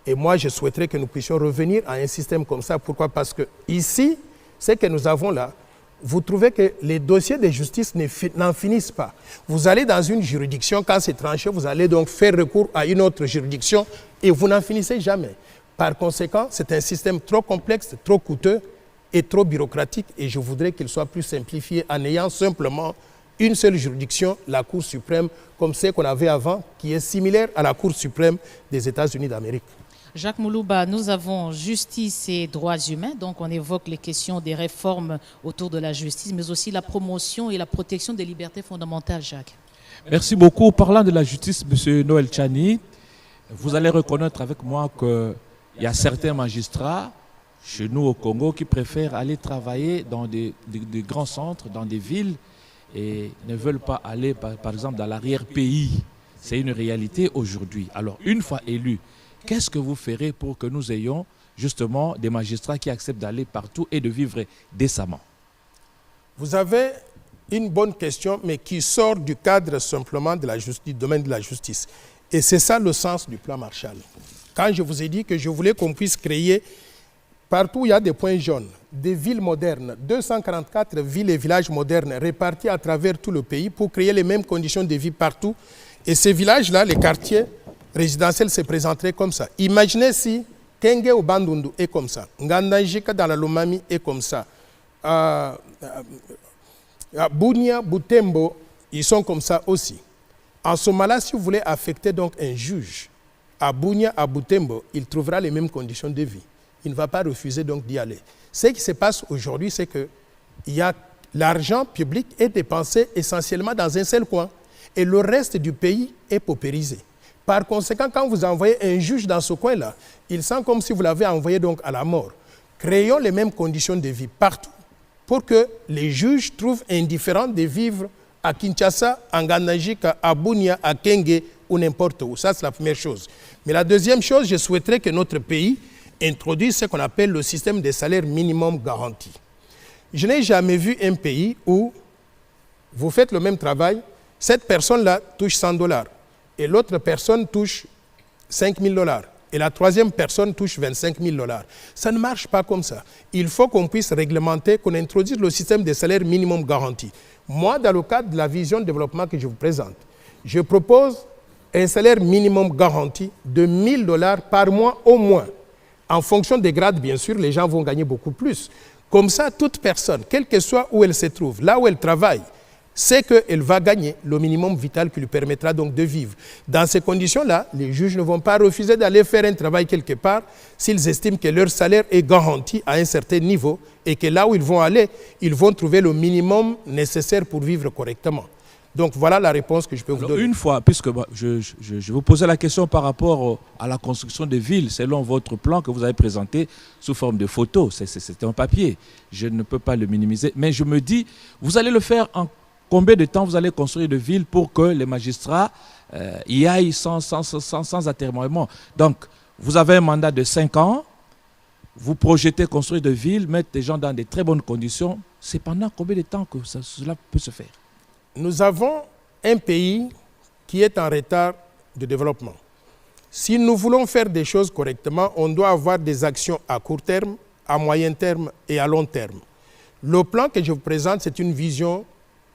Et moi, je souhaiterais que nous puissions revenir à un système comme ça. Pourquoi? Parce que ici, ce que nous avons là, vous trouvez que les dossiers de justice n'en finissent pas. Vous allez dans une juridiction, quand c'est tranché, vous allez donc faire recours à une autre juridiction et vous n'en finissez jamais. Par conséquent, c'est un système trop complexe, trop coûteux et trop bureaucratique et je voudrais qu'il soit plus simplifié en ayant simplement une seule juridiction, la Cour suprême, comme celle qu'on avait avant, qui est similaire à la Cour suprême des États-Unis d'Amérique. Jacques Moulouba, nous avons justice et droits humains, donc on évoque les questions des réformes autour de la justice, mais aussi la promotion et la protection des libertés fondamentales, Jacques. Merci beaucoup. Parlant de la justice, M. Noël Tchani, vous allez reconnaître avec moi qu'il y a certains magistrats chez nous au Congo qui préfèrent aller travailler dans des grands centres, dans des villes, et ne veulent pas aller, par exemple, dans l'arrière-pays. C'est une réalité aujourd'hui. Alors, une fois élus, qu'est-ce que vous ferez pour que nous ayons justement des magistrats qui acceptent d'aller partout et de vivre décemment? Vous avez une bonne question, mais qui sort du cadre simplement de la justice, du domaine de la justice. Et c'est ça le sens du plan Marshall. Quand je vous ai dit que je voulais qu'on puisse créer, partout où il y a des points jaunes, des villes modernes, 244 villes et villages modernes répartis à travers tout le pays pour créer les mêmes conditions de vie partout. Et ces villages-là, les quartiers, présidentielle se présenterait comme ça. Imaginez si Kenge ou Bandundu est comme ça, Ngandanjika dans la Lomami est comme ça, Bunia, Butembo, ils sont comme ça aussi. En ce moment-là, si vous voulez affecter donc un juge à Bunia, à Butembo, il trouvera les mêmes conditions de vie. Il ne va pas refuser donc d'y aller. Ce qui se passe aujourd'hui, c'est que l'argent public est dépensé essentiellement dans un seul coin et le reste du pays est paupérisé. Par conséquent, quand vous envoyez un juge dans ce coin-là, il sent comme si vous l'avez envoyé donc à la mort. Créons les mêmes conditions de vie partout pour que les juges trouvent indifférent de vivre à Kinshasa, à Nganajika, à Bunia, à Kenge ou n'importe où. Ça, c'est la première chose. Mais la deuxième chose, je souhaiterais que notre pays introduise ce qu'on appelle le système des salaires minimum garantis. Je n'ai jamais vu un pays où vous faites le même travail, cette personne-là touche $100 et l'autre personne touche $5,000 et la troisième personne touche $25,000. Ça ne marche pas comme ça. Il faut qu'on puisse réglementer, qu'on introduise le système des salaires minimum garantis. Moi, dans le cadre de la vision de développement que je vous présente, je propose un salaire minimum garanti de $1,000 par mois au moins. En fonction des grades, bien sûr, les gens vont gagner beaucoup plus. Comme ça, toute personne, quelle que soit où elle se trouve, là où elle travaille, sait qu'elle va gagner le minimum vital qui lui permettra donc de vivre. Dans ces conditions-là, les juges ne vont pas refuser d'aller faire un travail quelque part s'ils estiment que leur salaire est garanti à un certain niveau et que là où ils vont aller, ils vont trouver le minimum nécessaire pour vivre correctement. Donc voilà la réponse que je peux vous donner. Une fois, puisque je vous posais la question par rapport à la construction des villes, selon votre plan que vous avez présenté sous forme de photo, c'est un papier, je ne peux pas le minimiser, mais je me dis, vous allez le faire en combien de temps vous allez construire de villes pour que les magistrats y aillent sans atermoiement? Donc, vous avez un mandat de 5 ans, vous projetez construire de villes, mettre des gens dans de très bonnes conditions. C'est pendant combien de temps que cela peut se faire? Nous avons un pays qui est en retard de développement. Si nous voulons faire des choses correctement, on doit avoir des actions à court terme, à moyen terme et à long terme. Le plan que je vous présente, c'est une vision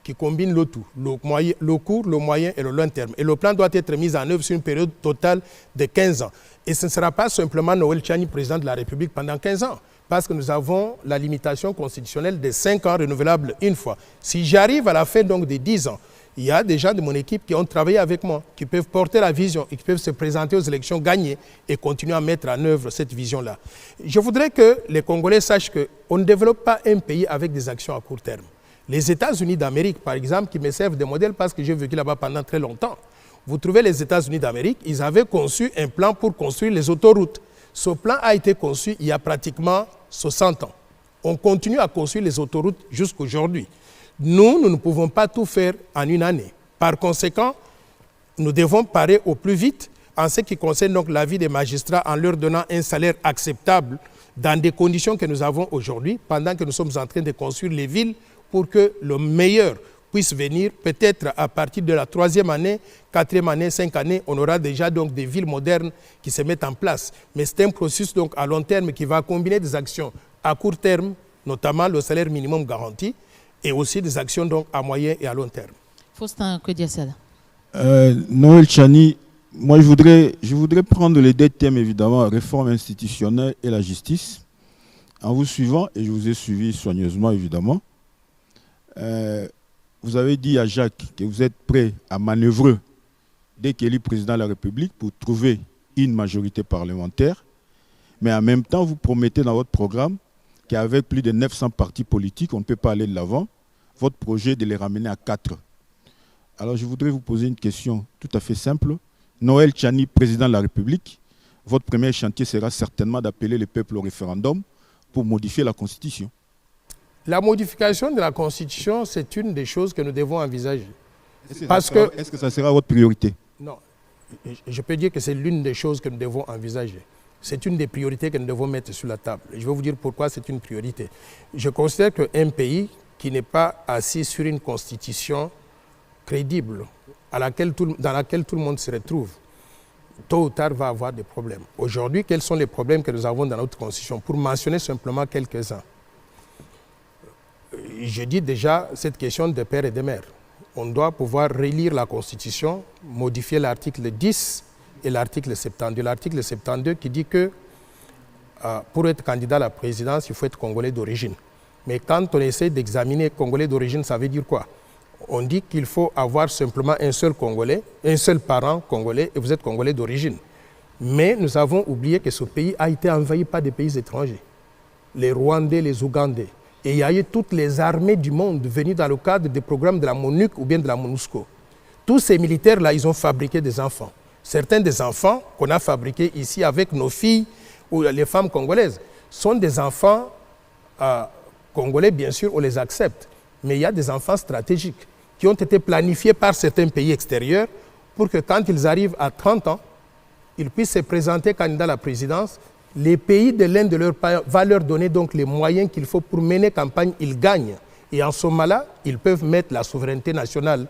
qui combine le tout, le court, le moyen et le long terme. Et le plan doit être mis en œuvre sur une période totale de 15 ans. Et ce ne sera pas simplement Noël Tchani, président de la République, pendant 15 ans, parce que nous avons la limitation constitutionnelle de 5 ans renouvelables une fois. Si j'arrive à la fin donc de 10 ans, il y a des gens de mon équipe qui ont travaillé avec moi, qui peuvent porter la vision et qui peuvent se présenter aux élections, gagner et continuer à mettre en œuvre cette vision-là. Je voudrais que les Congolais sachent qu'on ne développe pas un pays avec des actions à court terme. Les États-Unis d'Amérique, par exemple, qui me servent de modèle parce que j'ai vécu là-bas pendant très longtemps. Vous trouvez les États-Unis d'Amérique, ils avaient conçu un plan pour construire les autoroutes. Ce plan a été conçu il y a pratiquement 60 ans. On continue à construire les autoroutes jusqu'à aujourd'hui. Nous ne pouvons pas tout faire en une année. Par conséquent, nous devons parer au plus vite en ce qui concerne donc la vie des magistrats en leur donnant un salaire acceptable dans des conditions que nous avons aujourd'hui, pendant que nous sommes en train de construire les villes pour que le meilleur puisse venir. Peut-être à partir de la 3e année, 4e année, 5e année, on aura déjà donc des villes modernes qui se mettent en place. Mais c'est un processus donc à long terme qui va combiner des actions à court terme, notamment le salaire minimum garanti, et aussi des actions donc à moyen et à long terme. Faustin, que dire ça? Noël Tchani, moi je voudrais prendre les deux thèmes évidemment, réforme institutionnelle et la justice. En vous suivant, et je vous ai suivi soigneusement évidemment, vous avez dit à Jacques que vous êtes prêt à manœuvrer dès qu'il est président de la République pour trouver une majorité parlementaire, mais en même temps vous promettez dans votre programme qu'avec plus de 900 partis politiques, on ne peut pas aller de l'avant, votre projet est de les ramener à 4. Alors je voudrais vous poser une question tout à fait simple. Noël Tchani, président de la République, votre premier chantier sera certainement d'appeler le peuple au référendum pour modifier la Constitution. La modification de la Constitution, c'est une des choses que nous devons envisager. Est-ce que ça sera votre priorité? Non. Je peux dire que c'est l'une des choses que nous devons envisager. C'est une des priorités que nous devons mettre sur la table. Et je vais vous dire pourquoi c'est une priorité. Je considère qu'un pays qui n'est pas assis sur une constitution crédible, dans laquelle tout le monde se retrouve, tôt ou tard va avoir des problèmes. Aujourd'hui, quels sont les problèmes que nous avons dans notre constitution? Pour mentionner simplement quelques-uns. Je dis déjà cette question de père et de mère. On doit pouvoir relire la Constitution, modifier l'article 10 et l'article 72. L'article 72 qui dit que pour être candidat à la présidence, il faut être congolais d'origine. Mais quand on essaie d'examiner congolais d'origine, ça veut dire quoi? On dit qu'il faut avoir simplement un seul Congolais, un seul parent congolais, et vous êtes congolais d'origine. Mais nous avons oublié que ce pays a été envahi par des pays étrangers. Les Rwandais, les Ougandais. Et il y a eu toutes les armées du monde venues dans le cadre des programmes de la MONUC ou bien de la MONUSCO. Tous ces militaires-là, ils ont fabriqué des enfants. Certains des enfants qu'on a fabriqués ici avec nos filles ou les femmes congolaises sont des enfants congolais, bien sûr, on les accepte. Mais il y a des enfants stratégiques qui ont été planifiés par certains pays extérieurs pour que quand ils arrivent à 30 ans, ils puissent se présenter candidats à la présidence. Les pays de l'un de leurs pays va leur donner donc les moyens qu'il faut pour mener campagne, ils gagnent. Et en ce moment-là, ils peuvent mettre la souveraineté nationale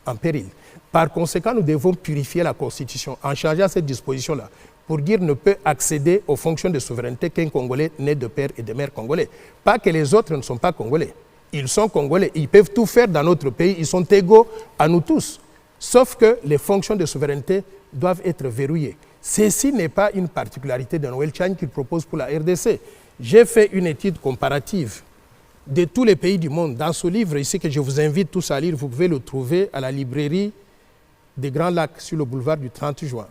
en péril. Par conséquent, nous devons purifier la Constitution en changeant cette disposition-là pour dire ne peut accéder aux fonctions de souveraineté qu'un Congolais né de père et de mère congolais. Pas que les autres ne sont pas Congolais. Ils sont Congolais, ils peuvent tout faire dans notre pays, ils sont égaux à nous tous. Sauf que les fonctions de souveraineté doivent être verrouillées. Ceci n'est pas une particularité de Noël Tchani qu'il propose pour la RDC. J'ai fait une étude comparative de tous les pays du monde. Dans ce livre ici que je vous invite tous à lire, vous pouvez le trouver à la librairie des Grands Lacs sur le boulevard du 30 juin.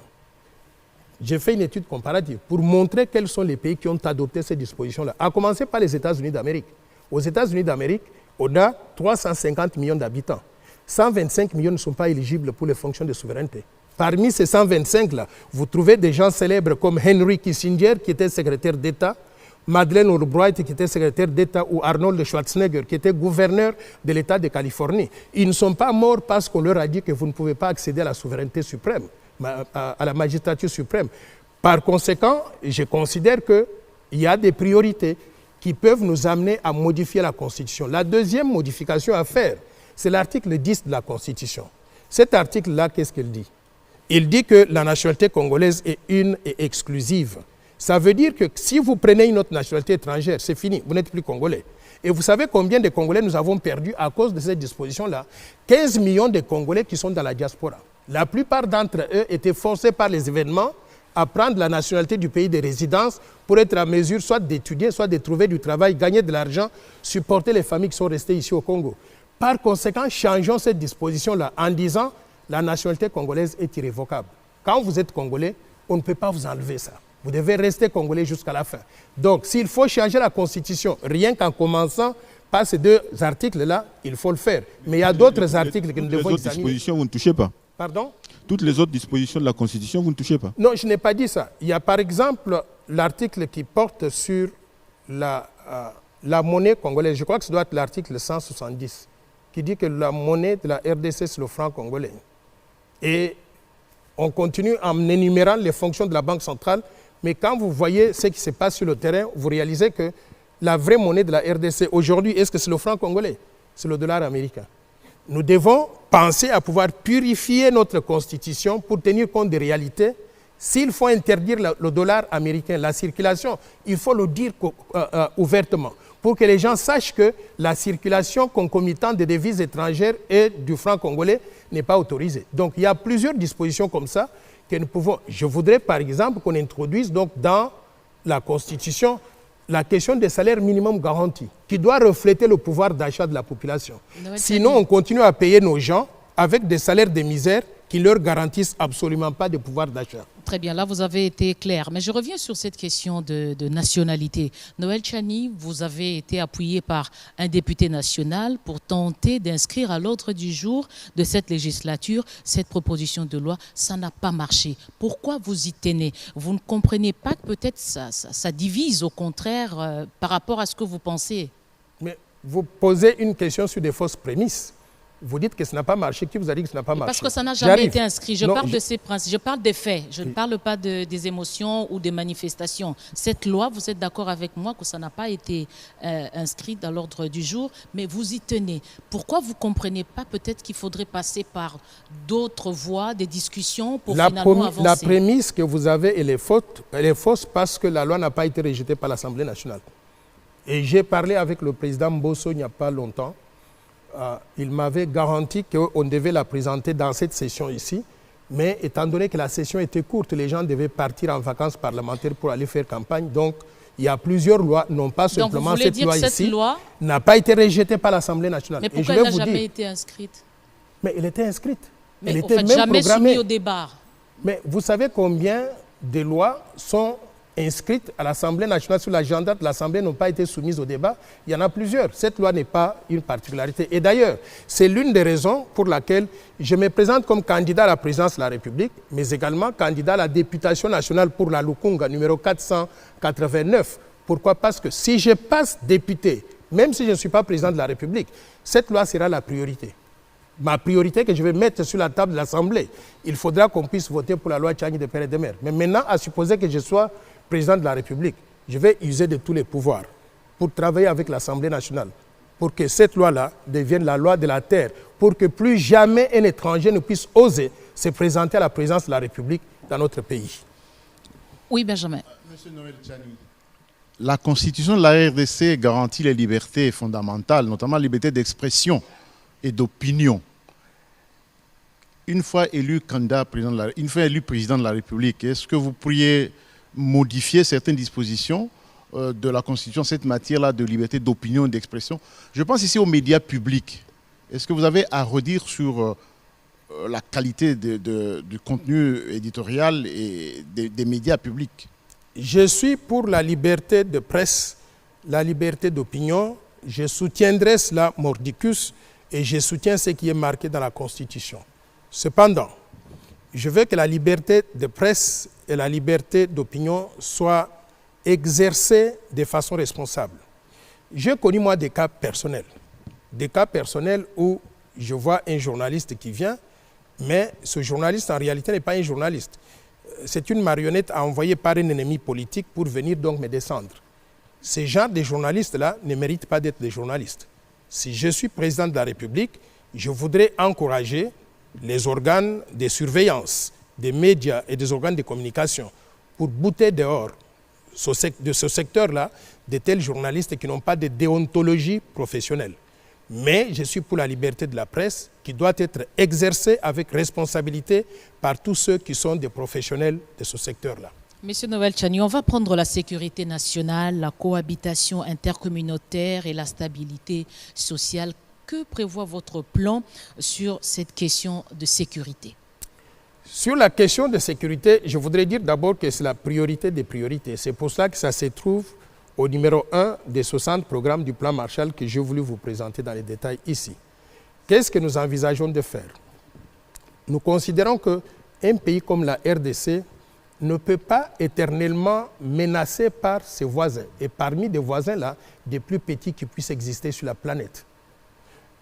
J'ai fait une étude comparative pour montrer quels sont les pays qui ont adopté ces dispositions-là, à commencer par les États-Unis d'Amérique. Aux États-Unis d'Amérique, on a 350 millions d'habitants. 125 millions ne sont pas éligibles pour les fonctions de souveraineté. Parmi ces 125-là, vous trouvez des gens célèbres comme Henry Kissinger, qui était secrétaire d'État, Madeleine Albright, qui était secrétaire d'État, ou Arnold Schwarzenegger, qui était gouverneur de l'État de Californie. Ils ne sont pas morts parce qu'on leur a dit que vous ne pouvez pas accéder à la souveraineté suprême, à la magistrature suprême. Par conséquent, je considère qu'il y a des priorités qui peuvent nous amener à modifier la Constitution. La deuxième modification à faire, c'est l'article 10 de la Constitution. Cet article-là, qu'est-ce qu'il dit? Il dit que la nationalité congolaise est une et exclusive. Ça veut dire que si vous prenez une autre nationalité étrangère, c'est fini, vous n'êtes plus congolais. Et vous savez combien de Congolais nous avons perdus à cause de cette disposition-là? 15 millions de Congolais qui sont dans la diaspora. La plupart d'entre eux étaient forcés par les événements à prendre la nationalité du pays de résidence pour être en mesure soit d'étudier, soit de trouver du travail, gagner de l'argent, supporter les familles qui sont restées ici au Congo. Par conséquent, changeons cette disposition-là en disant la nationalité congolaise est irrévocable. Quand vous êtes Congolais, on ne peut pas vous enlever ça. Vous devez rester Congolais jusqu'à la fin. Donc, s'il faut changer la Constitution, rien qu'en commençant par ces deux articles-là, il faut le faire. Mais il y a d'autres articles que nous devons examiner. Toutes les autres dispositions, vous ne touchez pas. Pardon? Toutes les autres dispositions de la Constitution, vous ne touchez pas. Non, je n'ai pas dit ça. Il y a par exemple l'article qui porte sur la monnaie congolaise. Je crois que ça doit être l'article 170, qui dit que la monnaie de la RDC, c'est le franc congolais. Et on continue en énumérant les fonctions de la Banque centrale, mais quand vous voyez ce qui se passe sur le terrain, vous réalisez que la vraie monnaie de la RDC aujourd'hui, est-ce que c'est le franc congolais? C'est le dollar américain. Nous devons penser à pouvoir purifier notre constitution pour tenir compte des réalités. S'il faut interdire le dollar américain, la circulation, il faut le dire ouvertement pour que les gens sachent que la circulation concomitante des devises étrangères et du franc congolais n'est pas autorisée. Donc il y a plusieurs dispositions comme ça que nous pouvons. Je voudrais par exemple qu'on introduise donc dans la Constitution la question des salaires minimum garantis, qui doit refléter le pouvoir d'achat de la population. Sinon, on continue à payer nos gens avec des salaires de misère qui ne leur garantissent absolument pas de pouvoir d'achat. Très bien, là vous avez été clair. Mais je reviens sur cette question de nationalité. Noël Tchani, vous avez été appuyé par un député national pour tenter d'inscrire à l'ordre du jour de cette législature cette proposition de loi. Ça n'a pas marché. Pourquoi vous y tenez? Vous ne comprenez pas que peut-être ça divise au contraire par rapport à ce que vous pensez? Mais vous posez une question sur des fausses prémices. Vous dites que ça n'a pas marché. Qui vous a dit que ça n'a pas marché? Parce que ça n'a jamais été inscrit. Je parle de ces principes. Je parle des faits. Je ne parle pas des émotions ou des manifestations. Cette loi, vous êtes d'accord avec moi que ça n'a pas été inscrit dans l'ordre du jour, mais vous y tenez. Pourquoi vous ne comprenez pas peut-être qu'il faudrait passer par d'autres voies, des discussions pour finalement avancer? La prémisse que vous avez, elle est fausse parce que la loi n'a pas été rejetée par l'Assemblée nationale. Et j'ai parlé avec le président Mbosso il n'y a pas longtemps. Il m'avait garanti qu'on devait la présenter dans cette session ici, Mais étant donné que la session était courte, les gens devaient partir en vacances parlementaires pour aller faire campagne. Donc, il y a plusieurs lois, non pas simplement cette loi ici, n'a pas été rejetée par l'Assemblée nationale. Mais pourquoi elle n'a jamais été inscrite? Mais elle était inscrite. Mais elle en était fait, même jamais programmée. soumise au débat. Mais vous savez combien de lois sont inscrites à l'Assemblée nationale sur l'agenda de l'Assemblée n'ont pas été soumises au débat? Il y en a plusieurs. Cette loi n'est pas une particularité. Et d'ailleurs, c'est l'une des raisons pour laquelle je me présente comme candidat à la présidence de la République, mais également candidat à la députation nationale pour la Lukunga, numéro 489. Pourquoi? Parce que si je passe député, même si je ne suis pas président de la République, cette loi sera la priorité. Ma priorité que je vais mettre sur la table de l'Assemblée, il faudra qu'on puisse voter pour la loi Tchani de Père et de Mère. Mais maintenant, à supposer que je sois président de la République, je vais user de tous les pouvoirs pour travailler avec l'Assemblée nationale, pour que cette loi-là devienne la loi de la terre, pour que plus jamais un étranger ne puisse oser se présenter à la présidence de la République dans notre pays. Oui, Benjamin. Monsieur Noël Tchani, la Constitution de la RDC garantit les libertés fondamentales, notamment la liberté d'expression et d'opinion. Une fois élu président de la République, est-ce que vous pourriez modifier certaines dispositions de la Constitution en cette matière-là de liberté d'opinion et d'expression? Je pense ici aux médias publics. Est-ce que vous avez à redire sur la qualité du contenu éditorial et des médias publics? Je suis pour la liberté de presse, la liberté d'opinion. Je soutiendrai cela mordicus et je soutiens ce qui est marqué dans la Constitution. Cependant, je veux que la liberté de presse et la liberté d'opinion soient exercées de façon responsable. J'ai connu moi des cas personnels où je vois un journaliste qui vient, mais ce journaliste en réalité n'est pas un journaliste. C'est une marionnette envoyée par un ennemi politique pour venir donc me descendre. Ces genres de journalistes-là ne méritent pas d'être des journalistes. Si je suis président de la République, je voudrais encourager les organes de surveillance des médias et des organes de communication pour bouter dehors de ce secteur-là de tels journalistes qui n'ont pas de déontologie professionnelle. Mais je suis pour la liberté de la presse qui doit être exercée avec responsabilité par tous ceux qui sont des professionnels de ce secteur-là. Monsieur Noël Tchani, on va prendre la sécurité nationale, la cohabitation intercommunautaire et la stabilité sociale. Que prévoit votre plan sur cette question de sécurité? Sur la question de sécurité, je voudrais dire d'abord que c'est la priorité des priorités. C'est pour cela que ça se trouve au numéro 1 des 60 programmes du plan Marshall que j'ai voulu vous présenter dans les détails ici. Qu'est-ce que nous envisageons de faire? Nous considérons qu'un pays comme la RDC ne peut pas éternellement menacé par ses voisins. Et parmi des voisins-là, des plus petits qui puissent exister sur la planète.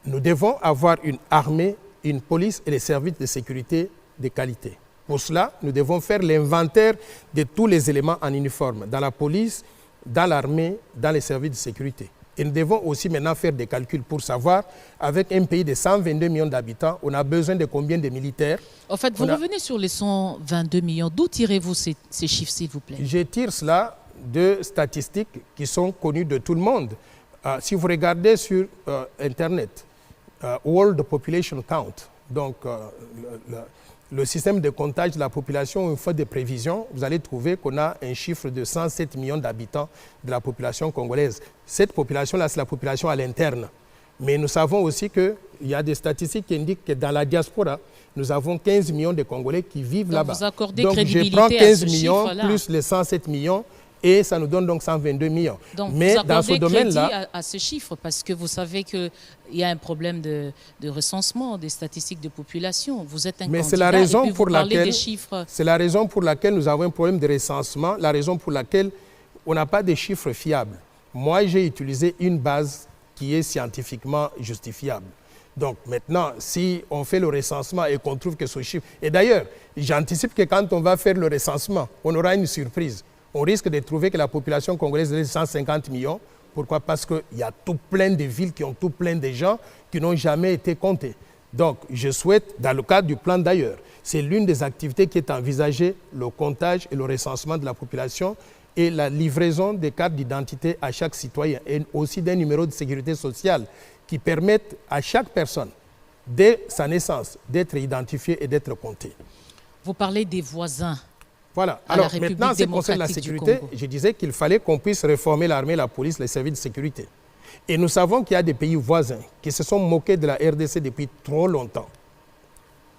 Nous devons avoir une armée, une police et des services de sécurité de qualité. Pour cela, nous devons faire l'inventaire de tous les éléments en uniforme, dans la police, dans l'armée, dans les services de sécurité. Et nous devons aussi maintenant faire des calculs pour savoir, avec un pays de 122 millions d'habitants, on a besoin de combien de militaires? En fait, vous revenez sur les 122 millions. D'où tirez-vous ces chiffres, s'il vous plaît? Je tire cela de statistiques qui sont connues de tout le monde. Si vous regardez sur Internet, World Population Count, donc le système de comptage de la population, une fois des prévisions, vous allez trouver qu'on a un chiffre de 107 millions d'habitants de la population congolaise. Cette population-là, c'est la population à l'interne. Mais nous savons aussi qu'il y a des statistiques qui indiquent que dans la diaspora, nous avons 15 millions de Congolais qui vivent là-bas. Vous accordez donc crédibilité je prends 15 à ce millions plus les 107 millions et ça nous donne donc 122 millions. Donc mais vous dans ce domaine-là, crédit à ce chiffre parce que vous savez qu'il y a un problème de recensement des statistiques de population. Vous êtes un mais candidat c'est la raison et puis pour vous parlez laquelle des chiffres. C'est la raison pour laquelle nous avons un problème de recensement, la raison pour laquelle on n'a pas de chiffres fiables. Moi, j'ai utilisé une base qui est scientifiquement justifiable. Donc maintenant, si on fait le recensement et qu'on trouve que ce chiffre... Et d'ailleurs, j'anticipe que quand on va faire le recensement, on aura une surprise. On risque de trouver que la population congolaise est de 150 millions. Pourquoi? Parce qu'il y a tout plein de villes qui ont tout plein de gens qui n'ont jamais été comptés. Donc, je souhaite, dans le cadre du plan d'ailleurs, c'est l'une des activités qui est envisagée, le comptage et le recensement de la population et la livraison des cartes d'identité à chaque citoyen et aussi d'un numéro de sécurité sociale qui permettent à chaque personne, dès sa naissance, d'être identifiée et d'être comptée. Vous parlez des voisins. Voilà. À la Alors République maintenant, ce qui concerne la démocratique du sécurité, Congo. je disais qu'il fallait qu'on puisse réformer l'armée, la police, les services de sécurité. Et nous savons qu'il y a des pays voisins qui se sont moqués de la RDC depuis trop longtemps.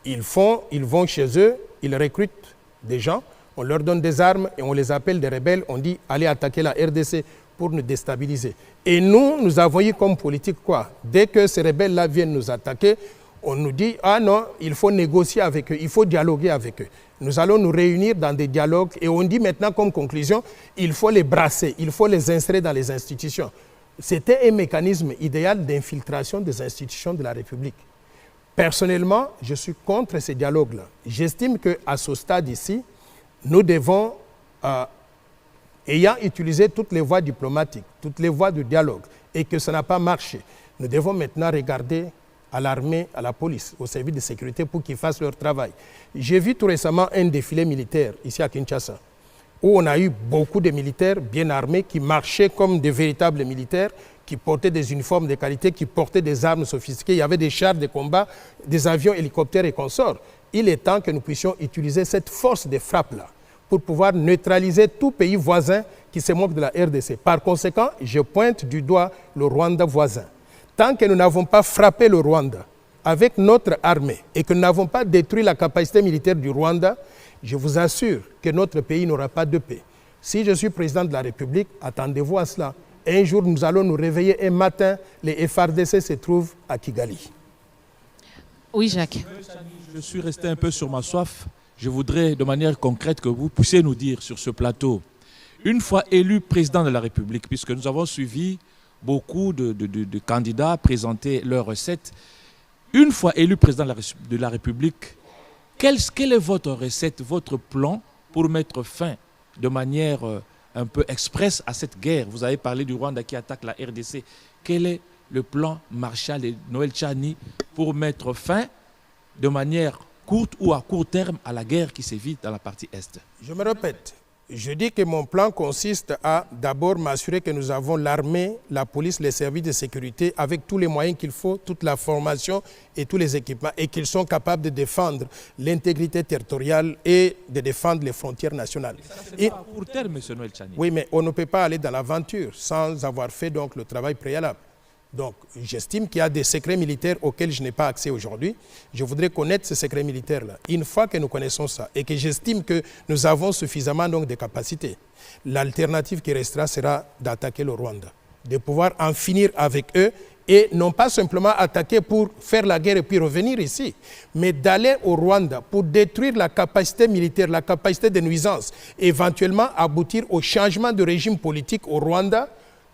Ils vont chez eux, ils recrutent des gens, on leur donne des armes et on les appelle des rebelles, on dit allez attaquer la RDC pour nous déstabiliser. Et nous avons eu comme politique quoi? Dès que ces rebelles-là viennent nous attaquer, on nous dit ah non, il faut négocier avec eux, il faut dialoguer avec eux. Nous allons nous réunir dans des dialogues et on dit maintenant comme conclusion, il faut les brasser, il faut les insérer dans les institutions. C'était un mécanisme idéal d'infiltration des institutions de la République. Personnellement, je suis contre ces dialogues-là. J'estime qu'à ce stade ici, nous devons, ayant utilisé toutes les voies diplomatiques, toutes les voies de dialogue, et que ça n'a pas marché, nous devons maintenant regarder à l'armée, à la police, aux services de sécurité pour qu'ils fassent leur travail. J'ai vu tout récemment un défilé militaire ici à Kinshasa, où on a eu beaucoup de militaires bien armés qui marchaient comme de véritables militaires, qui portaient des uniformes de qualité, qui portaient des armes sophistiquées. Il y avait des chars de combat, des avions, hélicoptères et consorts. Il est temps que nous puissions utiliser cette force de frappe-là pour pouvoir neutraliser tout pays voisin qui se moque de la RDC. Par conséquent, je pointe du doigt le Rwanda voisin. Tant que nous n'avons pas frappé le Rwanda avec notre armée et que nous n'avons pas détruit la capacité militaire du Rwanda, je vous assure que notre pays n'aura pas de paix. Si je suis président de la République, attendez-vous à cela. Un jour, nous allons nous réveiller un matin, les FRDC se trouvent à Kigali. Oui, Jacques. Je suis resté un peu sur ma soif. Je voudrais de manière concrète que vous puissiez nous dire sur ce plateau, une fois élu président de la République, puisque nous avons suivi beaucoup de candidats présenter leurs recettes, une fois élu président de la République, quelle est votre recette, votre plan pour mettre fin de manière un peu express à cette guerre? Vous avez parlé du Rwanda qui attaque la RDC. Quel est le plan Marshall et Noël Tchani pour mettre fin de manière courte ou à court terme à la guerre qui sévit dans la partie Est? Je me répète, je dis que mon plan consiste à d'abord m'assurer que nous avons l'armée, la police, les services de sécurité avec tous les moyens qu'il faut, toute la formation et tous les équipements et qu'ils sont capables de défendre l'intégrité territoriale et de défendre les frontières nationales. C'est pas à court terme, M. Noël Tchani. Oui, mais on ne peut pas aller dans l'aventure sans avoir fait donc le travail préalable. Donc, j'estime qu'il y a des secrets militaires auxquels je n'ai pas accès aujourd'hui. Je voudrais connaître ces secrets militaires-là. Une fois que nous connaissons ça et que j'estime que nous avons suffisamment donc de capacités, l'alternative qui restera sera d'attaquer le Rwanda, de pouvoir en finir avec eux et non pas simplement attaquer pour faire la guerre et puis revenir ici, mais d'aller au Rwanda pour détruire la capacité militaire, la capacité de nuisance, éventuellement aboutir au changement de régime politique au Rwanda,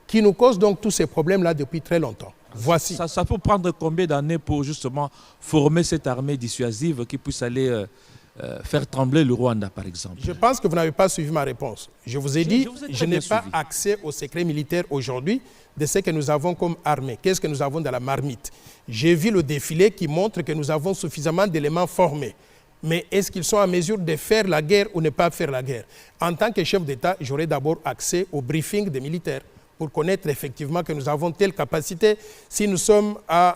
qui nous cause donc tous ces problèmes-là depuis très longtemps. Voici. Ça peut prendre combien d'années pour justement former cette armée dissuasive qui puisse aller faire trembler le Rwanda, par exemple? Je pense que vous n'avez pas suivi ma réponse. Je vous ai dit, je n'ai pas suivi. accès aux secrets militaires aujourd'hui de ce que nous avons comme armée. Qu'est-ce que nous avons dans la marmite? J'ai vu le défilé qui montre que nous avons suffisamment d'éléments formés. Mais est-ce qu'ils sont en mesure de faire la guerre ou ne pas faire la guerre? En tant que chef d'État, j'aurai d'abord accès au briefing des militaires pour connaître effectivement que nous avons telle capacité. Si nous sommes à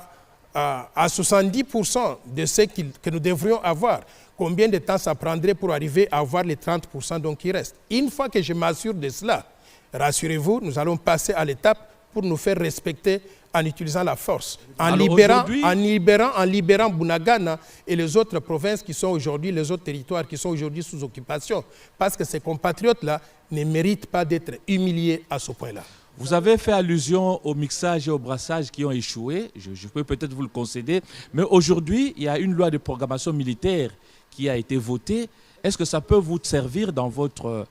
70% de ce que nous devrions avoir, combien de temps ça prendrait pour arriver à avoir les 30% donc qui restent? Une fois que je m'assure de cela, rassurez-vous, nous allons passer à l'étape pour nous faire respecter en utilisant la force, en libérant Bunagana et les autres provinces qui sont aujourd'hui, les autres territoires qui sont aujourd'hui sous occupation, parce que ces compatriotes-là ne méritent pas d'être humiliés à ce point-là. Vous avez fait allusion au mixage et au brassage qui ont échoué, je peux peut-être vous le concéder, mais aujourd'hui, il y a une loi de programmation militaire qui a été votée. Est-ce que ça peut vous servir dans votre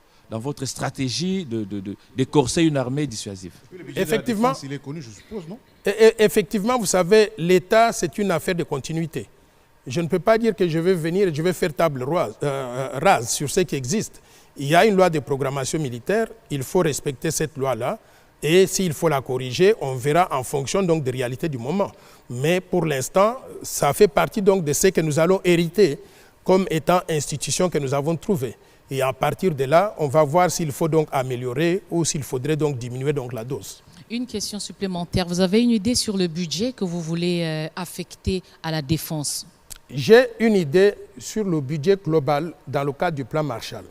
stratégie d'écorcer une armée dissuasive? Effectivement, il est connu, je suppose, non? Effectivement, vous savez, l'État, c'est une affaire de continuité. Je ne peux pas dire que je vais venir et je vais faire table rase sur ce qui existe. Il y a une loi de programmation militaire, il faut respecter cette loi-là. Et s'il faut la corriger, on verra en fonction donc des réalités du moment. Mais pour l'instant, ça fait partie donc de ce que nous allons hériter comme étant institution que nous avons trouvée. Et à partir de là, on va voir s'il faut donc améliorer ou s'il faudrait donc diminuer donc la dose. Une question supplémentaire. Vous avez une idée sur le budget que vous voulez affecter à la défense? j'ai une idée sur le budget global dans le cadre du plan Marshall.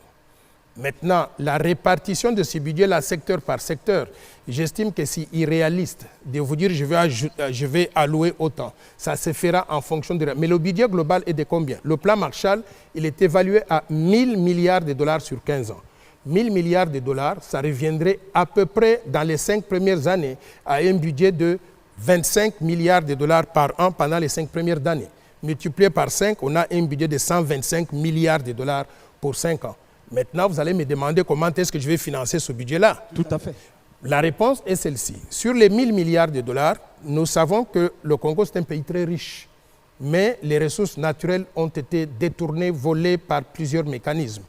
Maintenant, la répartition de ce budget-là, secteur par secteur, j'estime que c'est irréaliste de vous dire je vais allouer autant. Ça se fera en fonction de... Mais le budget global est de combien? Le plan Marshall, il est évalué à 1000 milliards de dollars sur 15 ans. 1000 milliards de dollars, ça reviendrait à peu près dans les 5 premières années à un budget de 25 milliards de dollars par an pendant les 5 premières années. Multiplié par 5, on a un budget de 125 milliards de dollars pour 5 ans. Maintenant, vous allez me demander comment est-ce que je vais financer ce budget-là. Tout à fait. La réponse est celle-ci. Sur les 1000 milliards de dollars, nous savons que le Congo, c'est un pays très riche. Mais les ressources naturelles ont été détournées, volées par plusieurs mécanismes.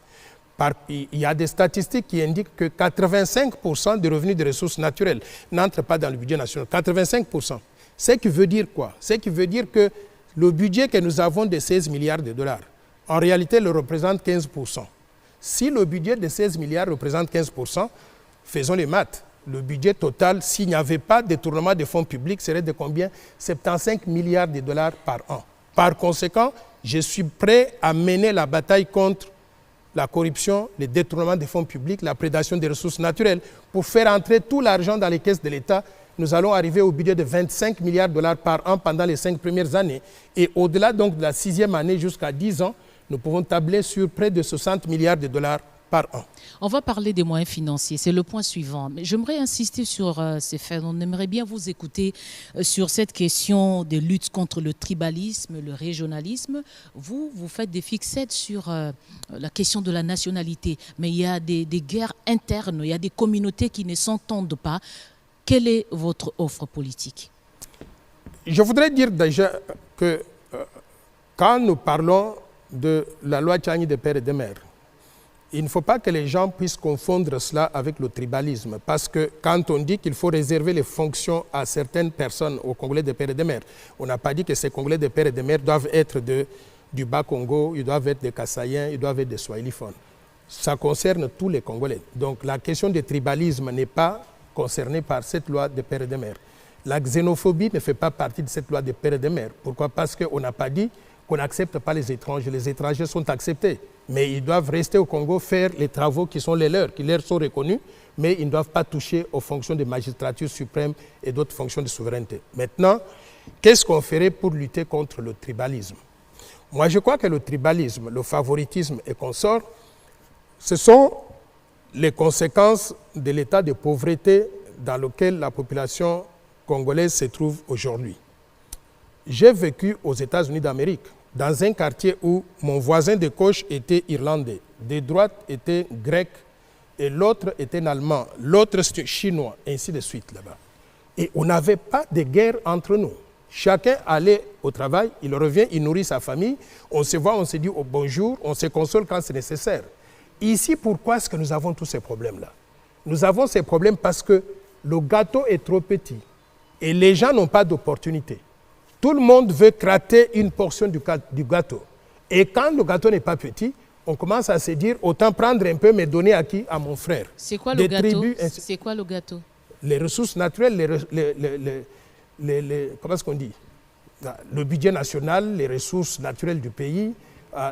Il y a des statistiques qui indiquent que 85% des revenus des ressources naturelles n'entrent pas dans le budget national. 85%. Ce qui veut dire quoi? Ce qui veut dire que le budget que nous avons de 16 milliards de dollars, en réalité, le représente 15%. Si le budget de 16 milliards représente 15%, faisons les maths. Le budget total, s'il n'y avait pas de détournement de fonds publics, serait de combien? 75 milliards de dollars par an. Par conséquent, je suis prêt à mener la bataille contre la corruption, le détournement des fonds publics, la prédation des ressources naturelles. Pour faire entrer tout l'argent dans les caisses de l'État, nous allons arriver au budget de 25 milliards de dollars par an pendant les 5 premières années. Et au-delà donc de la 6e année jusqu'à 10 ans, nous pouvons tabler sur près de 60 milliards de dollars par an. On va parler des moyens financiers, c'est le point suivant. Mais j'aimerais insister sur ces faits. On aimerait bien vous écouter sur cette question de lutte contre le tribalisme, le régionalisme. Vous faites des fixettes sur la question de la nationalité, mais il y a des guerres internes, il y a des communautés qui ne s'entendent pas. Quelle est votre offre politique? Je voudrais dire déjà que quand nous parlons de la loi Tchani des pères et des mères, il ne faut pas que les gens puissent confondre cela avec le tribalisme. Parce que quand on dit qu'il faut réserver les fonctions à certaines personnes, aux Congolais des pères et des mères, on n'a pas dit que ces Congolais des pères et des mères doivent être du Bas-Congo, ils doivent être des Kassaïens, ils doivent être des Swahiliphones. Ça concerne tous les Congolais. Donc la question du tribalisme n'est pas concernée par cette loi des pères et des mères. La xénophobie ne fait pas partie de cette loi des pères et des mères. Pourquoi? Parce qu'on n'a pas dit qu'on n'accepte pas les étrangers. Les étrangers sont acceptés, mais ils doivent rester au Congo, faire les travaux qui sont les leurs, qui leur sont reconnus, mais ils ne doivent pas toucher aux fonctions de magistrature suprême et d'autres fonctions de souveraineté. Maintenant, qu'est-ce qu'on ferait pour lutter contre le tribalisme? Moi, je crois que le tribalisme, le favoritisme et consorts, ce sont les conséquences de l'état de pauvreté dans lequel la population congolaise se trouve aujourd'hui. J'ai vécu aux États-Unis d'Amérique, dans un quartier où mon voisin de gauche était irlandais, de droite était grec, et l'autre était allemand, l'autre chinois, ainsi de suite là-bas. Et on n'avait pas de guerre entre nous. Chacun allait au travail, il revient, il nourrit sa famille, on se voit, on se dit oh, bonjour, on se console quand c'est nécessaire. Ici, pourquoi est-ce que nous avons tous ces problèmes-là? Nous avons ces problèmes parce que le gâteau est trop petit et les gens n'ont pas d'opportunité. Tout le monde veut gratter une portion du gâteau. Et quand le gâteau n'est pas petit, on commence à se dire, autant prendre un peu, mais donner à qui? À mon frère. C'est quoi le gâteau? C'est quoi le gâteau? Les ressources naturelles, comment est-ce qu'on dit? Le budget national, les ressources naturelles du pays,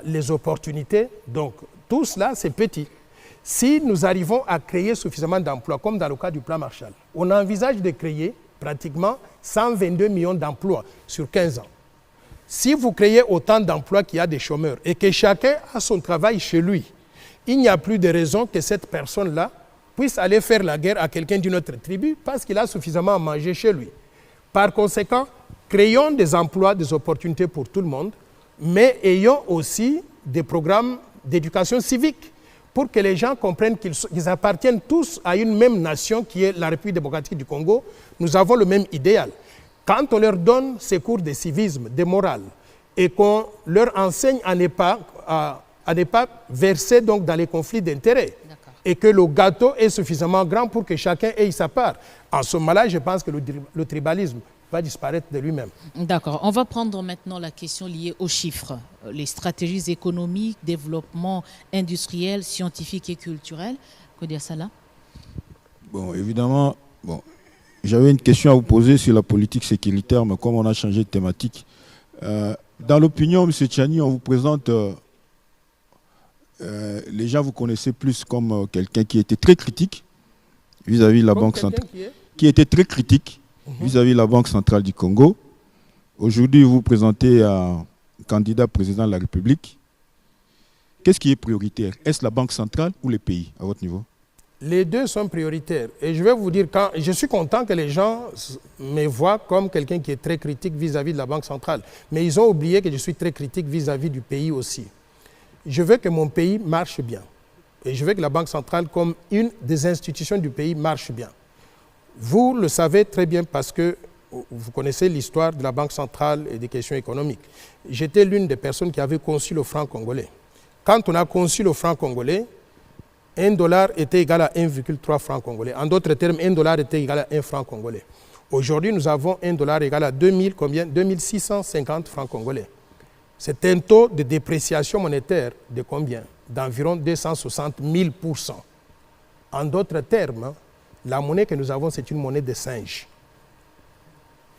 les opportunités. Donc, tout cela, c'est petit. Si nous arrivons à créer suffisamment d'emplois, comme dans le cas du plan Marshall, on envisage de créer pratiquement 122 millions d'emplois sur 15 ans. Si vous créez autant d'emplois qu'il y a des chômeurs et que chacun a son travail chez lui, il n'y a plus de raison que cette personne-là puisse aller faire la guerre à quelqu'un d'une autre tribu parce qu'il a suffisamment à manger chez lui. Par conséquent, créons des emplois, des opportunités pour tout le monde, mais ayons aussi des programmes d'éducation civique pour que les gens comprennent qu'ils appartiennent tous à une même nation qui est la République démocratique du Congo. Nous avons le même idéal. Quand on leur donne ces cours de civisme, de morale, et qu'on leur enseigne à ne pas verser donc dans les conflits d'intérêts, et que le gâteau est suffisamment grand pour que chacun ait sa part, en ce moment-là, je pense que le tribalisme va disparaître de lui-même. D'accord. On va prendre maintenant la question liée aux chiffres. Les stratégies économiques, développement industriel, scientifique et culturel. Que dire ça là? Bon, évidemment, j'avais une question à vous poser sur la politique sécuritaire, mais comme on a changé de thématique, Dans l'opinion, M. Tchani, on vous présente, les gens vous connaissez plus comme quelqu'un qui était très critique vis-à-vis de la Banque centrale, qui était très critique vis-à-vis de la Banque centrale du Congo. Aujourd'hui, vous vous présentez un candidat président de la République. Qu'est-ce qui est prioritaire? Est-ce la Banque centrale ou les pays, à votre niveau? Les deux sont prioritaires. Et je vais vous dire, je suis content que les gens me voient comme quelqu'un qui est très critique vis-à-vis de la Banque centrale. Mais ils ont oublié que je suis très critique vis-à-vis du pays aussi. Je veux que mon pays marche bien. Et je veux que la Banque centrale, comme une des institutions du pays, marche bien. Vous le savez très bien parce que vous connaissez l'histoire de la Banque centrale et des questions économiques. J'étais l'une des personnes qui avait conçu le franc congolais. Quand on a conçu le franc congolais, $1 était égal à 1,3 francs congolais. En d'autres termes, $1 était égal à 1 franc congolais. Aujourd'hui, nous avons $1 égal à 2650 francs congolais. C'est un taux de dépréciation monétaire de combien? D'environ 260 000%. En d'autres termes, la monnaie que nous avons, c'est une monnaie de singe.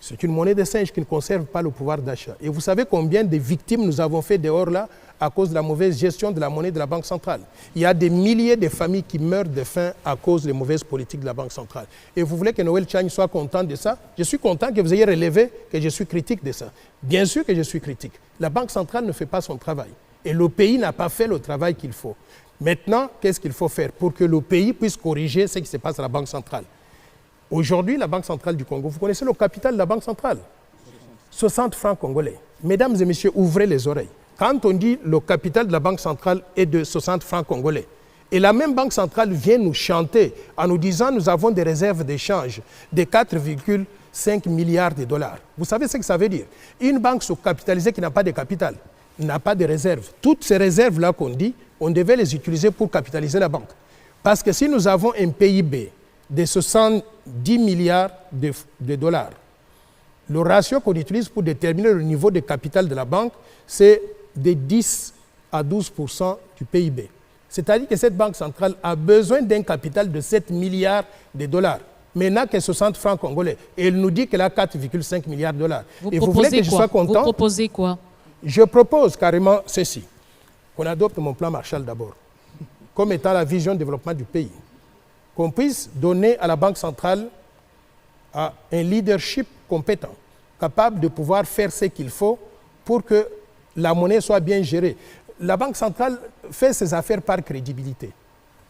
C'est une monnaie de singe qui ne conserve pas le pouvoir d'achat. Et vous savez combien de victimes nous avons fait dehors là à cause de la mauvaise gestion de la monnaie de la Banque centrale. Il y a des milliers de familles qui meurent de faim à cause des mauvaises politiques de la Banque centrale. Et vous voulez que Noël Tchani soit content de ça? Je suis content que vous ayez relevé que je suis critique de ça. Bien sûr que je suis critique. La Banque centrale ne fait pas son travail. Et le pays n'a pas fait le travail qu'il faut. Maintenant, qu'est-ce qu'il faut faire pour que le pays puisse corriger ce qui se passe à la Banque centrale? Aujourd'hui, la Banque centrale du Congo, vous connaissez le capital de la Banque centrale? 60 francs congolais. Mesdames et messieurs, ouvrez les oreilles. Quand on dit le capital de la Banque centrale est de 60 francs congolais, et la même Banque centrale vient nous chanter en nous disant nous avons des réserves d'échange de 4,5 milliards de dollars. Vous savez ce que ça veut dire? Une banque sous-capitalisée qui n'a pas de capital, n'a pas de réserves. Toutes ces réserves-là qu'on dit, on devait les utiliser pour capitaliser la banque. Parce que si nous avons un PIB de 70 milliards de dollars, le ratio qu'on utilise pour déterminer le niveau de capital de la banque, c'est de 10 à 12% du PIB. C'est-à-dire que cette banque centrale a besoin d'un capital de 7 milliards de dollars. Mais n'a que 60 francs congolais. Et elle nous dit qu'elle a 4,5 milliards de dollars. Et vous voulez que je sois content? Vous proposez quoi? Je propose carrément ceci. Qu'on adopte mon plan Marshall d'abord, comme étant la vision de développement du pays. Qu'on puisse donner à la Banque centrale un leadership compétent, capable de pouvoir faire ce qu'il faut pour que la monnaie soit bien gérée. La Banque centrale fait ses affaires par crédibilité.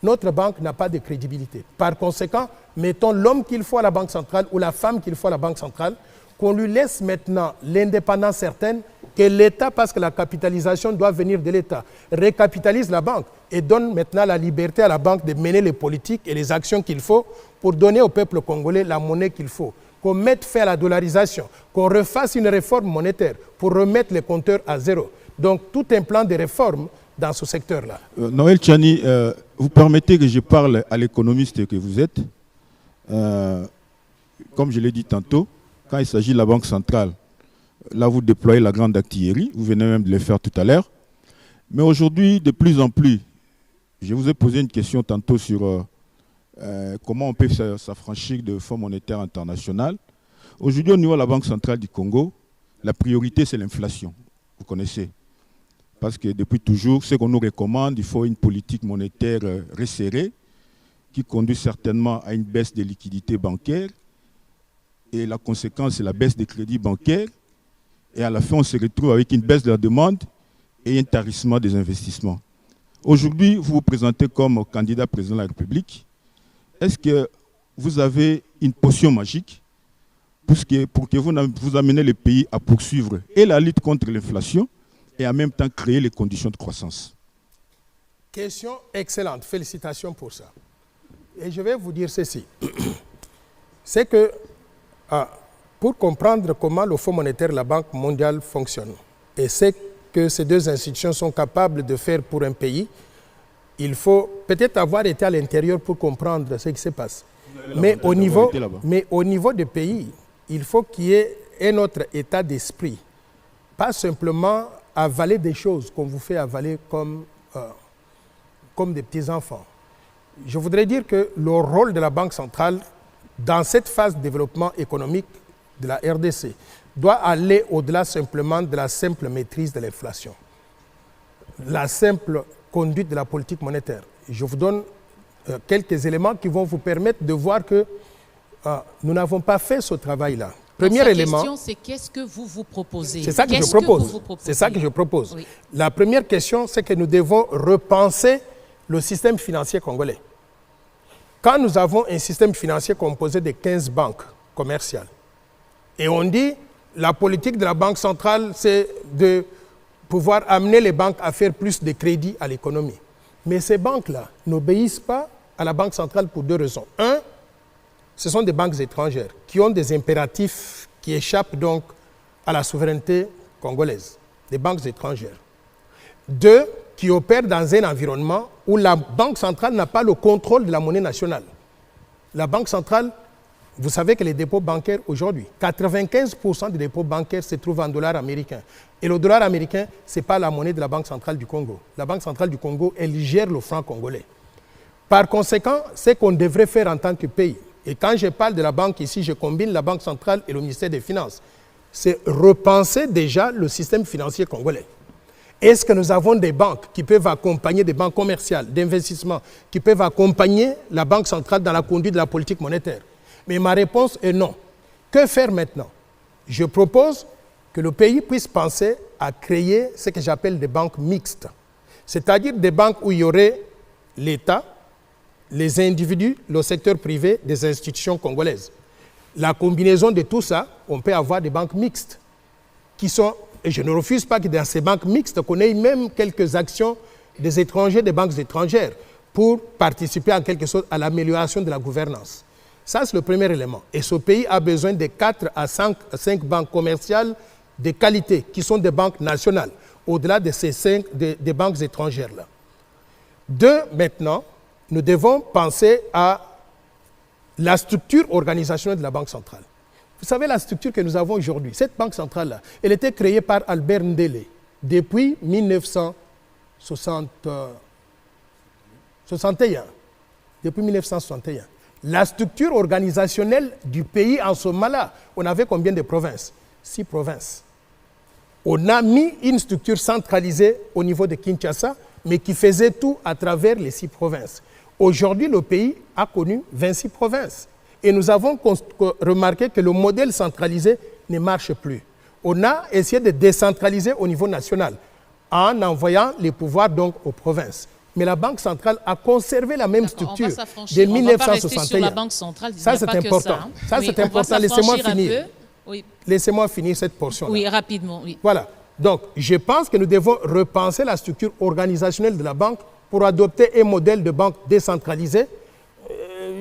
Notre banque n'a pas de crédibilité. Par conséquent, mettons l'homme qu'il faut à la Banque centrale ou la femme qu'il faut à la Banque centrale, qu'on lui laisse maintenant l'indépendance certaine, que l'État, parce que la capitalisation doit venir de l'État, récapitalise la banque et donne maintenant la liberté à la banque de mener les politiques et les actions qu'il faut pour donner au peuple congolais la monnaie qu'il faut. Qu'on mette fin à la dollarisation, qu'on refasse une réforme monétaire pour remettre les compteurs à zéro. Donc tout un plan de réforme dans ce secteur-là. Noël Tchani, vous permettez que je parle à l'économiste que vous êtes. Comme je l'ai dit tantôt, quand il s'agit de la Banque centrale, là, vous déployez la grande artillerie. Vous venez même de le faire tout à l'heure. Mais aujourd'hui, de plus en plus, je vous ai posé une question tantôt sur comment on peut s'affranchir de Fonds monétaire international. Aujourd'hui, au niveau de la Banque centrale du Congo, la priorité, c'est l'inflation. Vous connaissez. Parce que depuis toujours, ce qu'on nous recommande, il faut une politique monétaire resserrée qui conduit certainement à une baisse des liquidités bancaires. Et la conséquence, c'est la baisse des crédits bancaires. Et à la fin, on se retrouve avec une baisse de la demande et un tarissement des investissements. Aujourd'hui, vous vous présentez comme candidat président de la République. Est-ce que vous avez une potion magique pour que vous amenez le pays à poursuivre et la lutte contre l'inflation et en même temps créer les conditions de croissance? Question excellente. Félicitations pour ça. Et je vais vous dire ceci. C'est que pour comprendre comment le Fonds monétaire et la Banque mondiale fonctionnent et ce que ces deux institutions sont capables de faire pour un pays, il faut peut-être avoir été à l'intérieur pour comprendre ce qui se passe. Mais au niveau des pays, il faut qu'il y ait un autre état d'esprit. Pas simplement avaler des choses qu'on vous fait avaler comme des petits-enfants. Je voudrais dire que le rôle de la Banque centrale dans cette phase de développement économique de la RDC doit aller au-delà simplement de la simple maîtrise de l'inflation, la simple conduite de la politique monétaire. Je vous donne quelques éléments qui vont vous permettre de voir que nous n'avons pas fait ce travail-là. Premier élément. La question, c'est qu'est-ce que vous proposez? C'est ça que je propose. C'est ça que je propose. Oui. La première question, c'est que nous devons repenser le système financier congolais. Quand nous avons un système financier composé de 15 banques commerciales, et on dit la politique de la Banque centrale, c'est de pouvoir amener les banques à faire plus de crédits à l'économie. Mais ces banques-là n'obéissent pas à la Banque centrale pour deux raisons. Un, ce sont des banques étrangères qui ont des impératifs qui échappent donc à la souveraineté congolaise, des banques étrangères. Deux, qui opèrent dans un environnement où la Banque centrale n'a pas le contrôle de la monnaie nationale. La Banque centrale, vous savez que les dépôts bancaires aujourd'hui, 95% des dépôts bancaires se trouvent en dollars américains. Et le dollar américain, ce n'est pas la monnaie de la Banque centrale du Congo. La Banque centrale du Congo, elle gère le franc congolais. Par conséquent, c'est qu'on devrait faire en tant que pays. Et quand je parle de la banque ici, je combine la Banque centrale et le ministère des Finances. C'est repenser déjà le système financier congolais. Est-ce que nous avons des banques qui peuvent accompagner, des banques commerciales, d'investissement, qui peuvent accompagner la Banque centrale dans la conduite de la politique monétaire? Mais ma réponse est non. Que faire maintenant? Je propose que le pays puisse penser à créer ce que j'appelle des banques mixtes. C'est-à-dire des banques où il y aurait l'État, les individus, le secteur privé, des institutions congolaises. La combinaison de tout ça, on peut avoir des banques mixtes qui sont... Et je ne refuse pas que dans ces banques mixtes, qu'on ait même quelques actions des étrangers, des banques étrangères, pour participer en quelque sorte à l'amélioration de la gouvernance. Ça, c'est le premier élément. Et ce pays a besoin de 4 à 5 banques commerciales de qualité, qui sont des banques nationales, au-delà de ces 5 des banques étrangères-là. Deux, maintenant, nous devons penser à la structure organisationnelle de la Banque centrale. Vous savez, la structure que nous avons aujourd'hui, cette banque centrale-là, elle était créée par Albert Ndele depuis 1961. Depuis 1961. La structure organisationnelle du pays en ce moment-là, on avait combien de provinces? 6 provinces. On a mis une structure centralisée au niveau de Kinshasa, mais qui faisait tout à travers les 6 provinces. Aujourd'hui, le pays a connu 26 provinces. Et nous avons remarqué que le modèle centralisé ne marche plus. On a essayé de décentraliser au niveau national en envoyant les pouvoirs donc aux provinces. Mais la Banque centrale a conservé la même structure de 1961. Sur la Banque centrale, ça, c'est important. Ça, oui, c'est important. Laissez-moi finir. Oui. Laissez-moi finir cette portion-là. Oui, rapidement. Oui. Voilà. Donc, je pense que nous devons repenser la structure organisationnelle de la banque pour adopter un modèle de banque décentralisé.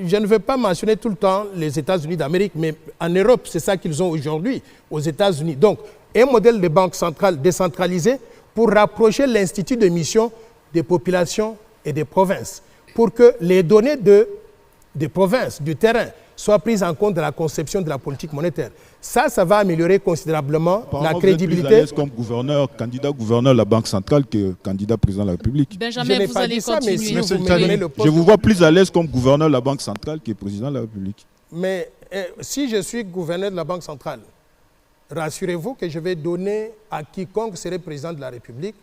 Je ne vais pas mentionner tout le temps les États-Unis d'Amérique, mais en Europe, c'est ça qu'ils ont aujourd'hui, aux États-Unis. Donc, un modèle de banque centrale décentralisé pour rapprocher l'Institut de mission des populations et des provinces, pour que les données des provinces, du terrain, soient prises en compte dans la conception de la politique monétaire. Ça va améliorer considérablement la crédibilité. Vous êtes plus à l'aise comme gouverneur, candidat gouverneur de la Banque centrale que candidat président de la République. Benjamin, vous allez continuer. Je vous vois plus à l'aise comme gouverneur de la Banque centrale que président de la République. Mais si je suis gouverneur de la Banque centrale, rassurez-vous que je vais donner à quiconque serait président de la République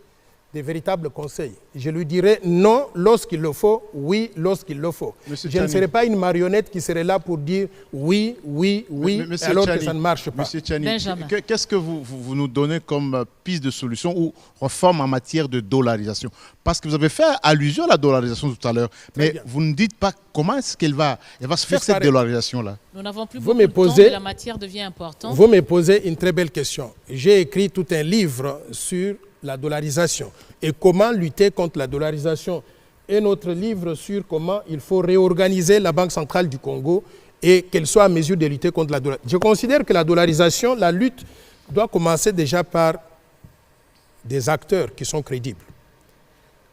des véritables conseils. Je lui dirai non lorsqu'il le faut, oui lorsqu'il le faut. Monsieur je Tchani. Ne serai pas une marionnette qui serait là pour dire oui, oui, oui, alors Tchani, que ça ne marche pas. Monsieur Tchani, Benjamin. qu'est-ce que vous nous donnez comme piste de solution ou réforme en matière de dollarisation? Parce que vous avez fait allusion à la dollarisation tout à l'heure, mais vous ne dites pas comment est-ce qu'elle va se faire cette dollarisation-là. Nous n'avons plus beaucoup de temps, mais la matière devient importante. Vous me posez une très belle question. J'ai écrit tout un livre sur la dollarisation et comment lutter contre la dollarisation. Un autre livre sur comment il faut réorganiser la Banque centrale du Congo et qu'elle soit à mesure de lutter contre la dollarisation. Je considère que la dollarisation, la lutte doit commencer déjà par des acteurs qui sont crédibles.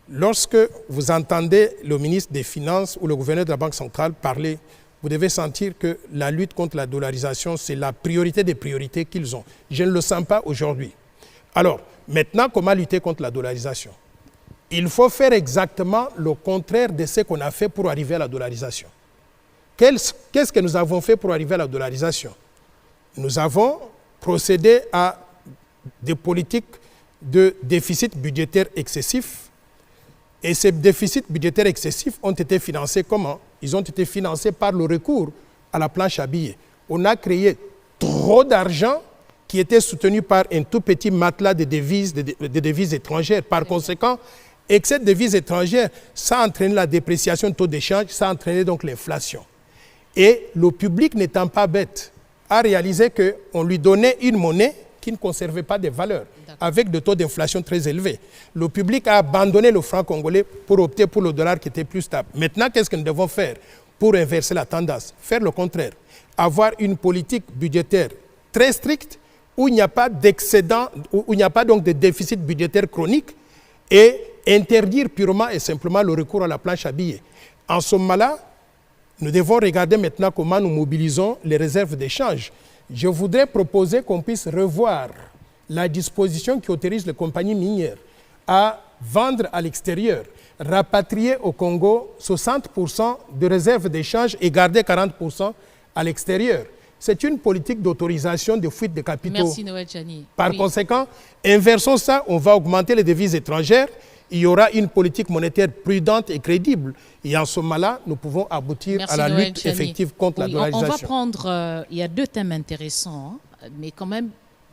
Lorsque vous entendez le ministre des Finances ou le gouverneur de la Banque centrale parler, vous devez sentir que la lutte contre la dollarisation, c'est la priorité des priorités qu'ils ont. Je ne le sens pas aujourd'hui. Alors, maintenant, comment lutter contre la dollarisation? Il faut faire exactement le contraire de ce qu'on a fait pour arriver à la dollarisation. Qu'est-ce que nous avons fait pour arriver à la dollarisation? nous avons procédé à des politiques de déficit budgétaire excessif. Et ces déficits budgétaires excessifs ont été financés comment? Ils ont été financés par le recours à la planche à billets. On a créé trop d'argent qui était soutenu par un tout petit matelas de devises étrangères. Par conséquent, excès de devises étrangères, ça a entraîné la dépréciation du taux d'échange, ça a entraîné donc l'inflation. Et le public, n'étant pas bête, a réalisé qu'on lui donnait une monnaie qui ne conservait pas de valeur, avec des taux d'inflation très élevés. Le public a abandonné le franc congolais pour opter pour le dollar qui était plus stable. Maintenant, qu'est-ce que nous devons faire pour inverser la tendance? Faire le contraire. Avoir une politique budgétaire très stricte où il n'y a pas d'excédent, où il n'y a pas donc de déficit budgétaire chronique et interdire purement et simplement le recours à la planche à billets. En ce moment-là, nous devons regarder maintenant comment nous mobilisons les réserves d'échange. Je voudrais proposer qu'on puisse revoir la disposition qui autorise les compagnies minières à vendre à l'extérieur, rapatrier au Congo 60% de réserves d'échange et garder 40% à l'extérieur. C'est une politique d'autorisation de fuite de capitaux. Merci Noël Tchani. Par conséquent, inversons ça, on va augmenter les devises étrangères, il y aura une politique monétaire prudente et crédible. Et en ce moment-là, nous pouvons aboutir à la lutte effective contre la dollarisation. On va prendre, il y a deux thèmes intéressants, hein, mais quand même,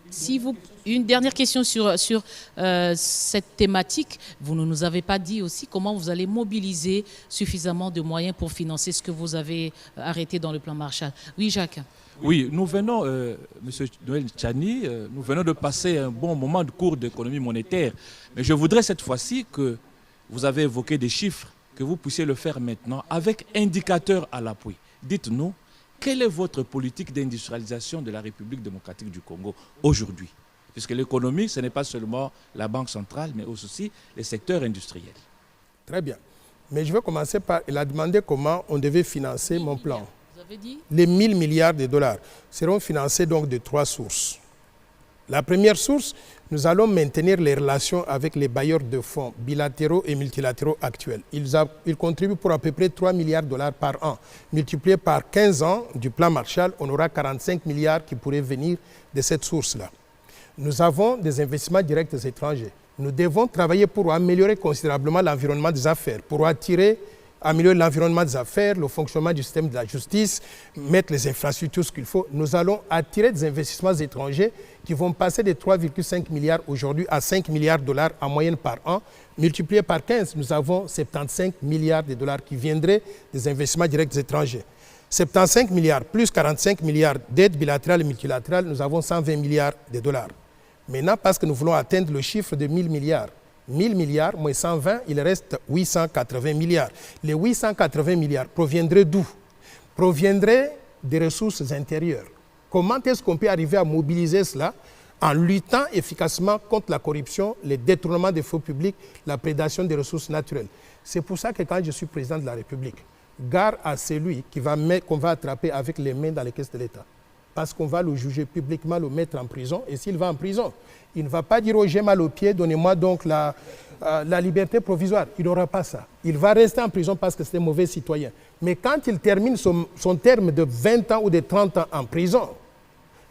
si vous, une dernière question sur cette thématique. Vous ne nous avez pas dit aussi comment vous allez mobiliser suffisamment de moyens pour financer ce que vous avez arrêté dans le plan Marshall. Oui, Jacques. Oui, nous venons, Monsieur Noël Tchani, nous venons de passer un bon moment de cours d'économie monétaire. Mais je voudrais cette fois-ci que vous avez évoqué des chiffres, que vous puissiez le faire maintenant avec indicateurs à l'appui. Dites-nous, quelle est votre politique d'industrialisation de la République démocratique du Congo aujourd'hui? Puisque l'économie, ce n'est pas seulement la Banque centrale, mais aussi les secteurs industriels. Très bien. Mais je vais commencer par... Il a demandé comment on devait financer mon plan. Vous avez dit? Les 1000 milliards de dollars seront financés donc de 3 sources. La première source, nous allons maintenir les relations avec les bailleurs de fonds bilatéraux et multilatéraux actuels. Ils contribuent pour à peu près 3 milliards de dollars par an. Multiplié par 15 ans du plan Marshall, on aura 45 milliards qui pourraient venir de cette source-là. Nous avons des investissements directs étrangers. Nous devons travailler pour améliorer considérablement l'environnement des affaires, pour améliorer l'environnement des affaires, le fonctionnement du système de la justice, mettre les infrastructures, ce qu'il faut. Nous allons attirer des investissements étrangers qui vont passer de 3,5 milliards aujourd'hui à 5 milliards de dollars en moyenne par an. Multiplié par 15, nous avons 75 milliards de dollars qui viendraient des investissements directs étrangers. 75 milliards plus 45 milliards d'aides bilatérales et multilatérales, nous avons 120 milliards de dollars. Maintenant, parce que nous voulons atteindre le chiffre de 1000 milliards, 1000 milliards moins 120, il reste 880 milliards. Les 880 milliards proviendraient d'où? Proviendraient des ressources intérieures. Comment est-ce qu'on peut arriver à mobiliser cela? En luttant efficacement contre la corruption, les détournements des fonds publics, la prédation des ressources naturelles. C'est pour ça que quand je suis président de la République, gare à celui qu'on va attraper avec les mains dans les caisses de l'État. Parce qu'on va le juger publiquement, le mettre en prison. Et s'il va en prison, il ne va pas dire « oh, j'ai mal aux pieds, donnez-moi donc la liberté provisoire ». Il n'aura pas ça. Il va rester en prison parce que c'est un mauvais citoyen. Mais quand il termine son terme de 20 ans ou de 30 ans en prison,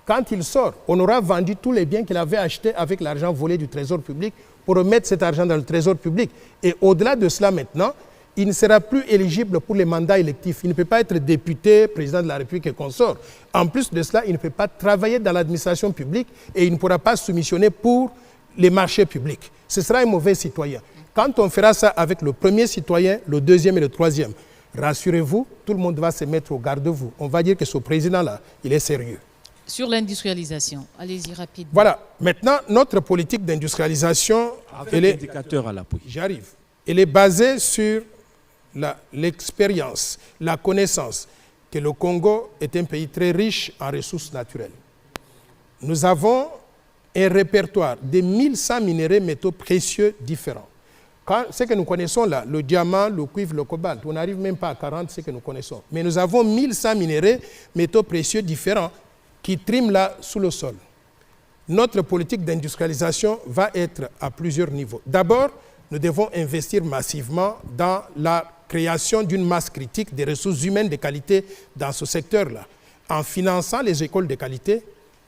quand il sort, on aura vendu tous les biens qu'il avait achetés avec l'argent volé du trésor public pour remettre cet argent dans le trésor public. Et au-delà de cela maintenant, il ne sera plus éligible pour les mandats électifs. Il ne peut pas être député, président de la République et consort. En plus de cela, il ne peut pas travailler dans l'administration publique et il ne pourra pas soumissionner pour les marchés publics. Ce sera un mauvais citoyen. Quand on fera ça avec le premier citoyen, le deuxième et le troisième, rassurez-vous, tout le monde va se mettre au garde-vous. On va dire que ce président-là, il est sérieux. Sur l'industrialisation, allez-y rapidement. Voilà. Maintenant, notre politique d'industrialisation... Avec l'indicateur à l'appui. J'arrive. Elle est basée sur l'expérience, la connaissance que le Congo est un pays très riche en ressources naturelles. Nous avons un répertoire de 1100 minéraux métaux précieux différents. Ce que nous connaissons là, le diamant, le cuivre, le cobalt, on n'arrive même pas à 40, ce que nous connaissons. Mais nous avons 1100 minéraux métaux précieux différents qui triment là sous le sol. Notre politique d'industrialisation va être à plusieurs niveaux. D'abord, nous devons investir massivement dans la création d'une masse critique des ressources humaines de qualité dans ce secteur-là, en finançant les écoles de qualité,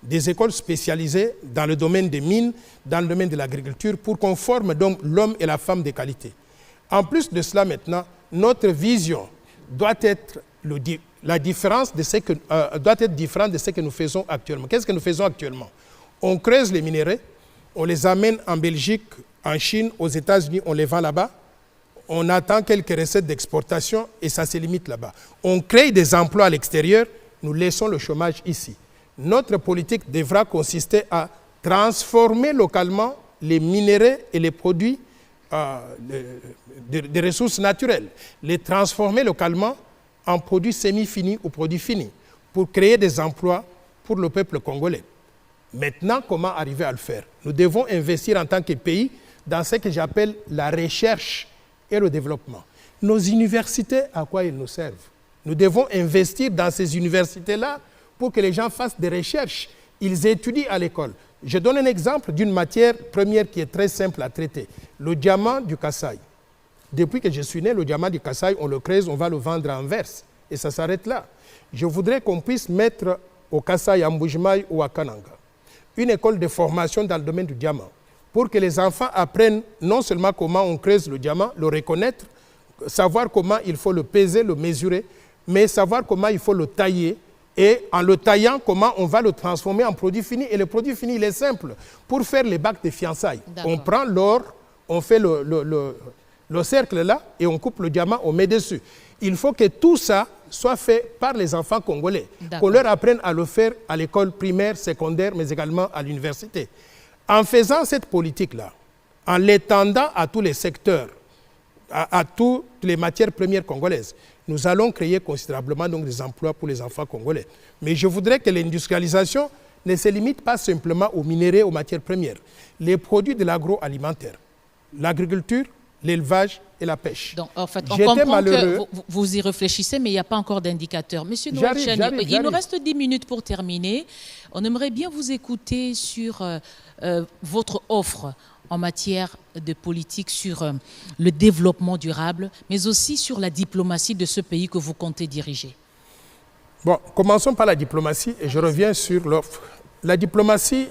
des écoles spécialisées dans le domaine des mines, dans le domaine de l'agriculture, pour qu'on forme donc l'homme et la femme de qualité. En plus de cela maintenant, notre vision doit être différente de ce que nous faisons actuellement. Qu'est-ce que nous faisons actuellement? On creuse les minerais, on les amène en Belgique, en Chine, aux États-Unis, on les vend là-bas. On attend quelques recettes d'exportation et ça se limite là-bas. On crée des emplois à l'extérieur, nous laissons le chômage ici. Notre politique devra consister à transformer localement les minéraux et les produits des ressources naturelles, les transformer localement en produits semi-finis ou produits finis pour créer des emplois pour le peuple congolais. Maintenant, comment arriver à le faire? Nous devons investir en tant que pays dans ce que j'appelle la recherche et le développement. Nos universités, à quoi elles nous servent? Nous devons investir dans ces universités-là pour que les gens fassent des recherches. Ils étudient à l'école. Je donne un exemple d'une matière première qui est très simple à traiter. Le diamant du Kasaï. Depuis que je suis né, le diamant du Kasaï, on le creuse, on va le vendre en verse. Et ça s'arrête là. Je voudrais qu'on puisse mettre au Kasaï, à Mbujimaï ou à Kananga une école de formation dans le domaine du diamant pour que les enfants apprennent non seulement comment on creuse le diamant, le reconnaître, savoir comment il faut le peser, le mesurer, mais savoir comment il faut le tailler et en le taillant, comment on va le transformer en produit fini. Et le produit fini, il est simple. Pour faire les bacs de fiançailles, on prend l'or, on fait le cercle là et on coupe le diamant, on met dessus. Il faut que tout ça soit fait par les enfants congolais, qu'on leur apprenne à le faire à l'école primaire, secondaire, mais également à l'université. En faisant cette politique-là, en l'étendant à tous les secteurs, à toutes les matières premières congolaises, nous allons créer considérablement donc, des emplois pour les enfants congolais. Mais je voudrais que l'industrialisation ne se limite pas simplement aux minéraux, aux matières premières. Les produits de l'agroalimentaire, l'agriculture, l'élevage et la pêche. Donc, en fait, on comprend que vous y réfléchissez, mais il n'y a pas encore d'indicateur. Monsieur Noël Chani, il nous reste 10 minutes pour terminer. On aimerait bien vous écouter sur votre offre en matière de politique sur le développement durable, mais aussi sur la diplomatie de ce pays que vous comptez diriger. Bon, commençons par la diplomatie et je reviens sur l'offre. La diplomatie,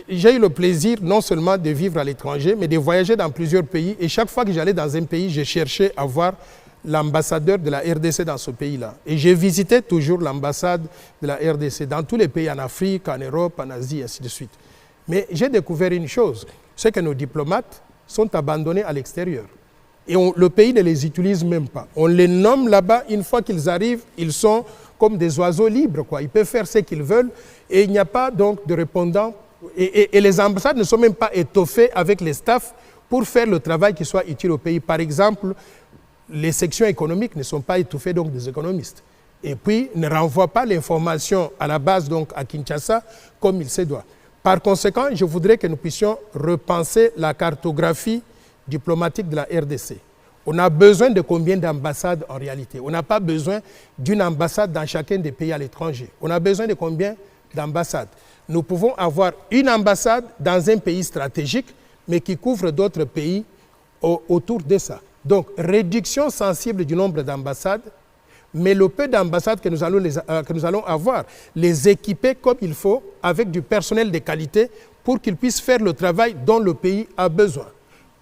j'ai eu le plaisir non seulement de vivre à l'étranger, mais de voyager dans plusieurs pays. Et chaque fois que j'allais dans un pays, je cherchais à voir l'ambassadeur de la RDC dans ce pays-là. Et j'ai visité toujours l'ambassade de la RDC dans tous les pays, en Afrique, en Europe, en Asie, et ainsi de suite. Mais j'ai découvert une chose, c'est que nos diplomates sont abandonnés à l'extérieur. Et le pays ne les utilise même pas. On les nomme là-bas, une fois qu'ils arrivent, ils sont comme des oiseaux libres, quoi. Ils peuvent faire ce qu'ils veulent et il n'y a pas donc de répondants. Et les ambassades ne sont même pas étoffées avec les staffs pour faire le travail qui soit utile au pays. Par exemple, les sections économiques ne sont pas étouffées donc des économistes. Et puis, ne renvoient pas l'information à la base donc à Kinshasa comme il se doit. Par conséquent, je voudrais que nous puissions repenser la cartographie diplomatique de la RDC. On a besoin de combien d'ambassades en réalité? On n'a pas besoin d'une ambassade dans chacun des pays à l'étranger. On a besoin de combien d'ambassades? Nous pouvons avoir une ambassade dans un pays stratégique, mais qui couvre d'autres pays autour de ça. Donc, réduction sensible du nombre d'ambassades, mais le peu d'ambassades que nous allons avoir, les équiper comme il faut, avec du personnel de qualité, pour qu'ils puissent faire le travail dont le pays a besoin.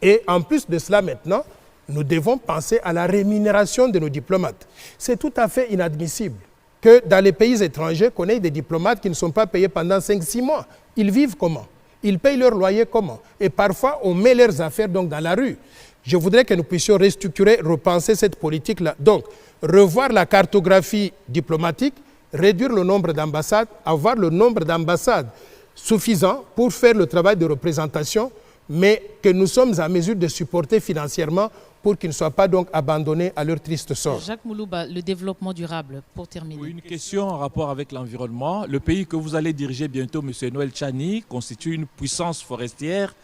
Et en plus de cela maintenant, nous devons penser à la rémunération de nos diplomates. C'est tout à fait inadmissible que dans les pays étrangers, qu'on ait des diplomates qui ne sont pas payés pendant 5-6 mois. Ils vivent comment? Ils payent leur loyer comment? Et parfois, on met leurs affaires donc dans la rue. Je voudrais que nous puissions restructurer, repenser cette politique-là. Donc, revoir la cartographie diplomatique, réduire le nombre d'ambassades, avoir le nombre d'ambassades suffisant pour faire le travail de représentation, mais que nous sommes en mesure de supporter financièrement pour qu'ils ne soient pas donc abandonnés à leur triste sort. Jacques Moulouba, le développement durable, pour terminer. Oui, une question en rapport avec l'environnement. Le pays que vous allez diriger bientôt, M. Noël Chani, constitue une puissance forestière,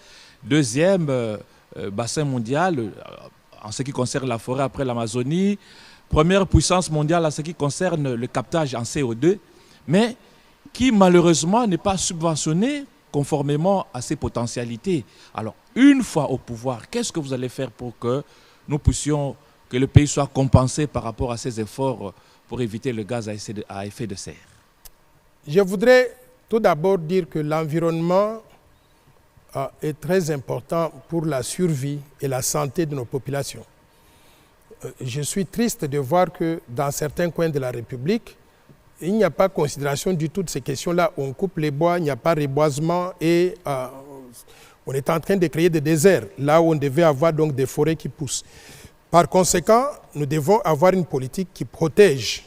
deuxième bassin mondial en ce qui concerne la forêt après l'Amazonie, première puissance mondiale en ce qui concerne le captage en CO2, mais qui malheureusement n'est pas subventionné conformément à ses potentialités. Alors, une fois au pouvoir, qu'est-ce que vous allez faire pour que nous puissions, que le pays soit compensé par rapport à ses efforts pour éviter le gaz à effet de serre? Je voudrais Tout d'abord, dire que l'environnement est très important pour la survie et la santé de nos populations. Je suis triste de voir que dans certains coins de la République, il n'y a pas considération du tout de ces questions-là. On coupe les bois, il n'y a pas reboisement et on est en train de créer des déserts, là où on devait avoir donc des forêts qui poussent. Par conséquent, nous devons avoir une politique qui protège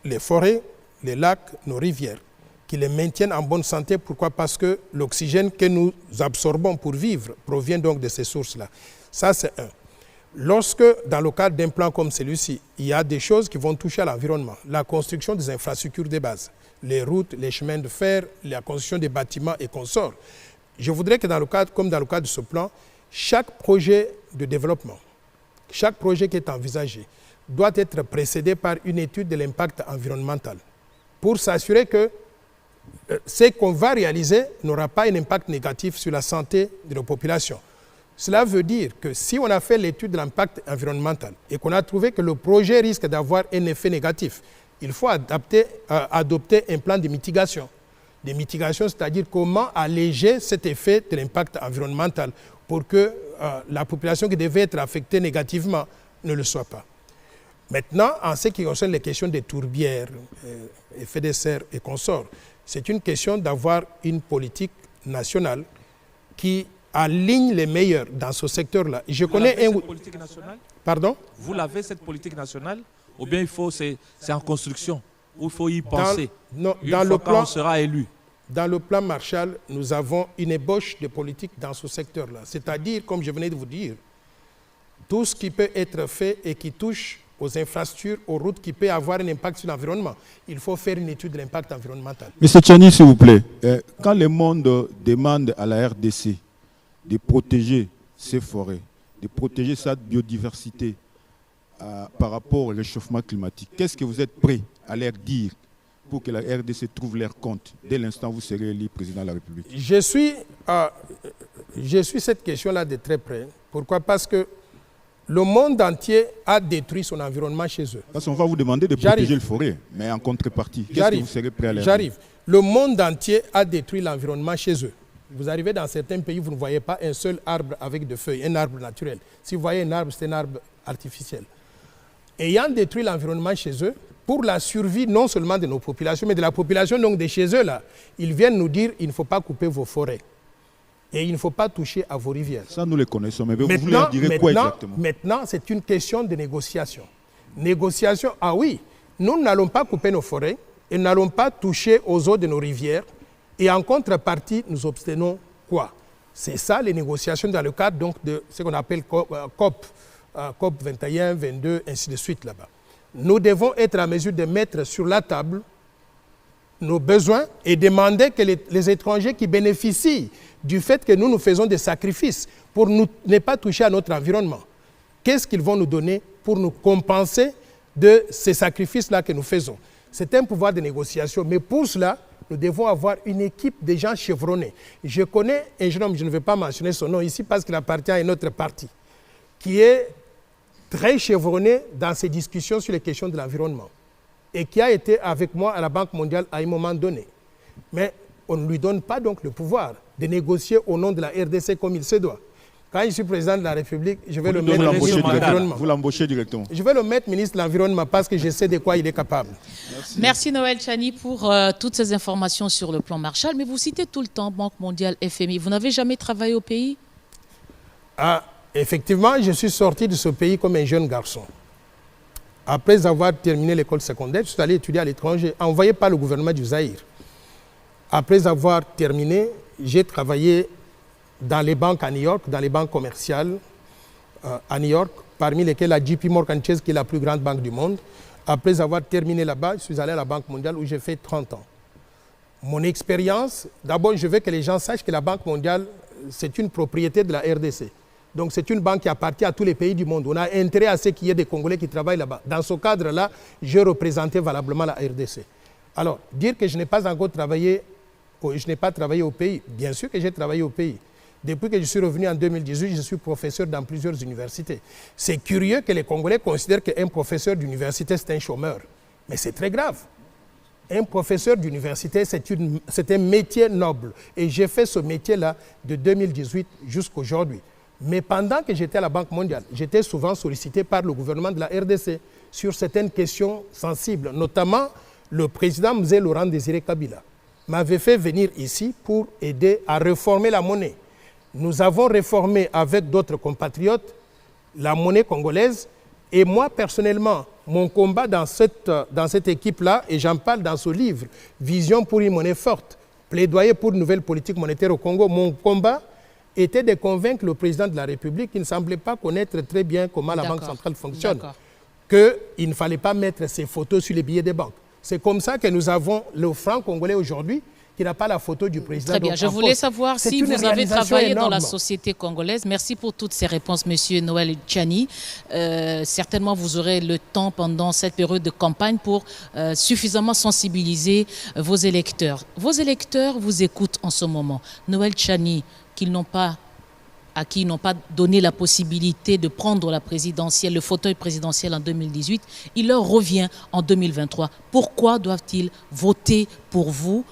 les forêts, les lacs, nos rivières, qui les maintiennent en bonne santé. Pourquoi? Parce que l'oxygène que nous absorbons pour vivre provient donc de ces sources-là. Ça, c'est un. Lorsque, dans le cadre d'un plan comme celui-ci, il y a des choses qui vont toucher à l'environnement, la construction des infrastructures de base, les routes, les chemins de fer, la construction des bâtiments et consorts, je voudrais que comme dans le cadre de ce plan, chaque projet de développement, chaque projet qui est envisagé, doit être précédé par une étude de l'impact environnemental pour s'assurer que ce qu'on va réaliser n'aura pas un impact négatif sur la santé de nos populations. Cela veut dire que si on a fait l'étude de l'impact environnemental et qu'on a trouvé que le projet risque d'avoir un effet négatif, il faut adopter un plan de mitigation. Des mitigations, c'est-à-dire comment alléger cet effet de l'impact environnemental pour que la population qui devait être affectée négativement ne le soit pas. Maintenant, en ce qui concerne les questions des tourbières, effets de serre et consorts, c'est une question d'avoir une politique nationale qui aligne les meilleurs dans ce secteur-là. Je connais cette politique nationale? Pardon? Vous l'avez, cette politique nationale? Ou bien c'est en construction? Ou il faut y penser? On sera élu. Dans le plan Marshall, nous avons une ébauche de politique dans ce secteur-là. C'est-à-dire, comme je venais de vous dire, tout ce qui peut être fait et qui touche aux infrastructures, aux routes, qui peut avoir un impact sur l'environnement. Il faut faire une étude de l'impact environnemental. Monsieur Tchani, s'il vous plaît, quand le monde demande à la RDC de protéger ses forêts, de protéger sa biodiversité par rapport au réchauffement climatique, qu'est-ce que vous êtes prêt à leur dire pour que la RDC trouve leur compte dès l'instant où vous serez élu président de la République? Je suis cette question-là de très près. Pourquoi? Parce que le monde entier a détruit son environnement chez eux. Parce qu'on va vous demander de protéger les forêts, mais en contrepartie, qu'est-ce que vous serez prêt à leur dire? J'arrive. Le monde entier a détruit l'environnement chez eux. Vous arrivez dans certains pays, vous ne voyez pas un seul arbre avec des feuilles, un arbre naturel. Si vous voyez un arbre, c'est un arbre artificiel. Ayant détruit l'environnement chez eux, pour la survie non seulement de nos populations, mais de la population donc de chez eux, là, ils viennent nous dire il ne faut pas couper vos forêts. Et il ne faut pas toucher à vos rivières. Ça, nous les connaissons, mais vous leur direz quoi exactement? Maintenant, c'est une question de négociation. Négociation, ah oui, nous n'allons pas couper nos forêts et nous n'allons pas toucher aux eaux de nos rivières. Et en contrepartie, nous obtenons quoi? C'est ça les négociations dans le cadre donc, de ce qu'on appelle COP 21, 22, ainsi de suite là-bas. Nous devons être en mesure de mettre sur la table nos besoins et demander que les étrangers qui bénéficient du fait que nous faisons des sacrifices pour ne pas toucher à notre environnement, qu'est-ce qu'ils vont nous donner pour nous compenser de ces sacrifices-là que nous faisons? C'est un pouvoir de négociation, mais pour cela, nous devons avoir une équipe de gens chevronnés. Je connais un jeune homme, je ne vais pas mentionner son nom ici parce qu'il appartient à un autre parti, qui est très chevronné dans ces discussions sur les questions de l'environnement et qui a été avec moi à la Banque mondiale à un moment donné. Mais on ne lui donne pas donc le pouvoir de négocier au nom de la RDC comme il se doit. Quand je suis président de la République, je vais le mettre ministre de l'Environnement. Vous l'embauchez directement. Je vais le mettre ministre de l'Environnement parce que je sais de quoi il est capable. Merci Noël Tchani pour toutes ces informations sur le plan Marshall. Mais vous citez tout le temps Banque mondiale, FMI. Vous n'avez jamais travaillé au pays? Effectivement, je suis sorti de ce pays comme un jeune garçon. Après avoir terminé l'école secondaire, je suis allé étudier à l'étranger, envoyé par le gouvernement du Zaïre. Après avoir terminé, j'ai travaillé dans les banques à New York, dans les banques commerciales à New York, parmi lesquelles la JP Morgan Chase, qui est la plus grande banque du monde. Après avoir terminé là-bas, je suis allé à la Banque mondiale où j'ai fait 30 ans. Mon expérience, d'abord, je veux que les gens sachent que la Banque mondiale, c'est une propriété de la RDC. Donc c'est une banque qui appartient à tous les pays du monde. On a intérêt à ce qu'il y ait des Congolais qui travaillent là-bas. Dans ce cadre-là, je représentais valablement la RDC. Alors, dire que je n'ai pas encore travaillé, je n'ai pas travaillé au pays, bien sûr que j'ai travaillé au pays. Depuis que je suis revenu en 2018, je suis professeur dans plusieurs universités. C'est curieux que les Congolais considèrent qu'un professeur d'université, c'est un chômeur. Mais c'est très grave. Un professeur d'université, c'est un métier noble. Et j'ai fait ce métier-là de 2018 jusqu'à aujourd'hui. Mais pendant que j'étais à la Banque mondiale, j'étais souvent sollicité par le gouvernement de la RDC sur certaines questions sensibles. Notamment, le président Mzee Laurent Désiré Kabila m'avait fait venir ici pour aider à réformer la monnaie. Nous avons réformé avec d'autres compatriotes la monnaie congolaise. Et moi, personnellement, mon combat dans cette équipe-là, et j'en parle dans ce livre, Vision pour une monnaie forte, plaidoyer pour une nouvelle politique monétaire au Congo, mon combat était de convaincre le président de la République qui ne semblait pas connaître très bien comment la Banque centrale fonctionne, qu'il ne fallait pas mettre ses photos sur les billets des banques. C'est comme ça que nous avons le franc congolais aujourd'hui qui n'a pas la photo du président. Très bien, je voulais savoir si vous avez travaillé dans la société congolaise. Merci pour toutes ces réponses, Monsieur Noël Tchani. Certainement, vous aurez le temps pendant cette période de campagne pour suffisamment sensibiliser vos électeurs. Vos électeurs vous écoutent en ce moment. Noël Tchani, à qui ils n'ont pas donné la possibilité de prendre la présidentielle, le fauteuil présidentiel en 2018, il leur revient en 2023. Pourquoi doivent-ils voter pour vous?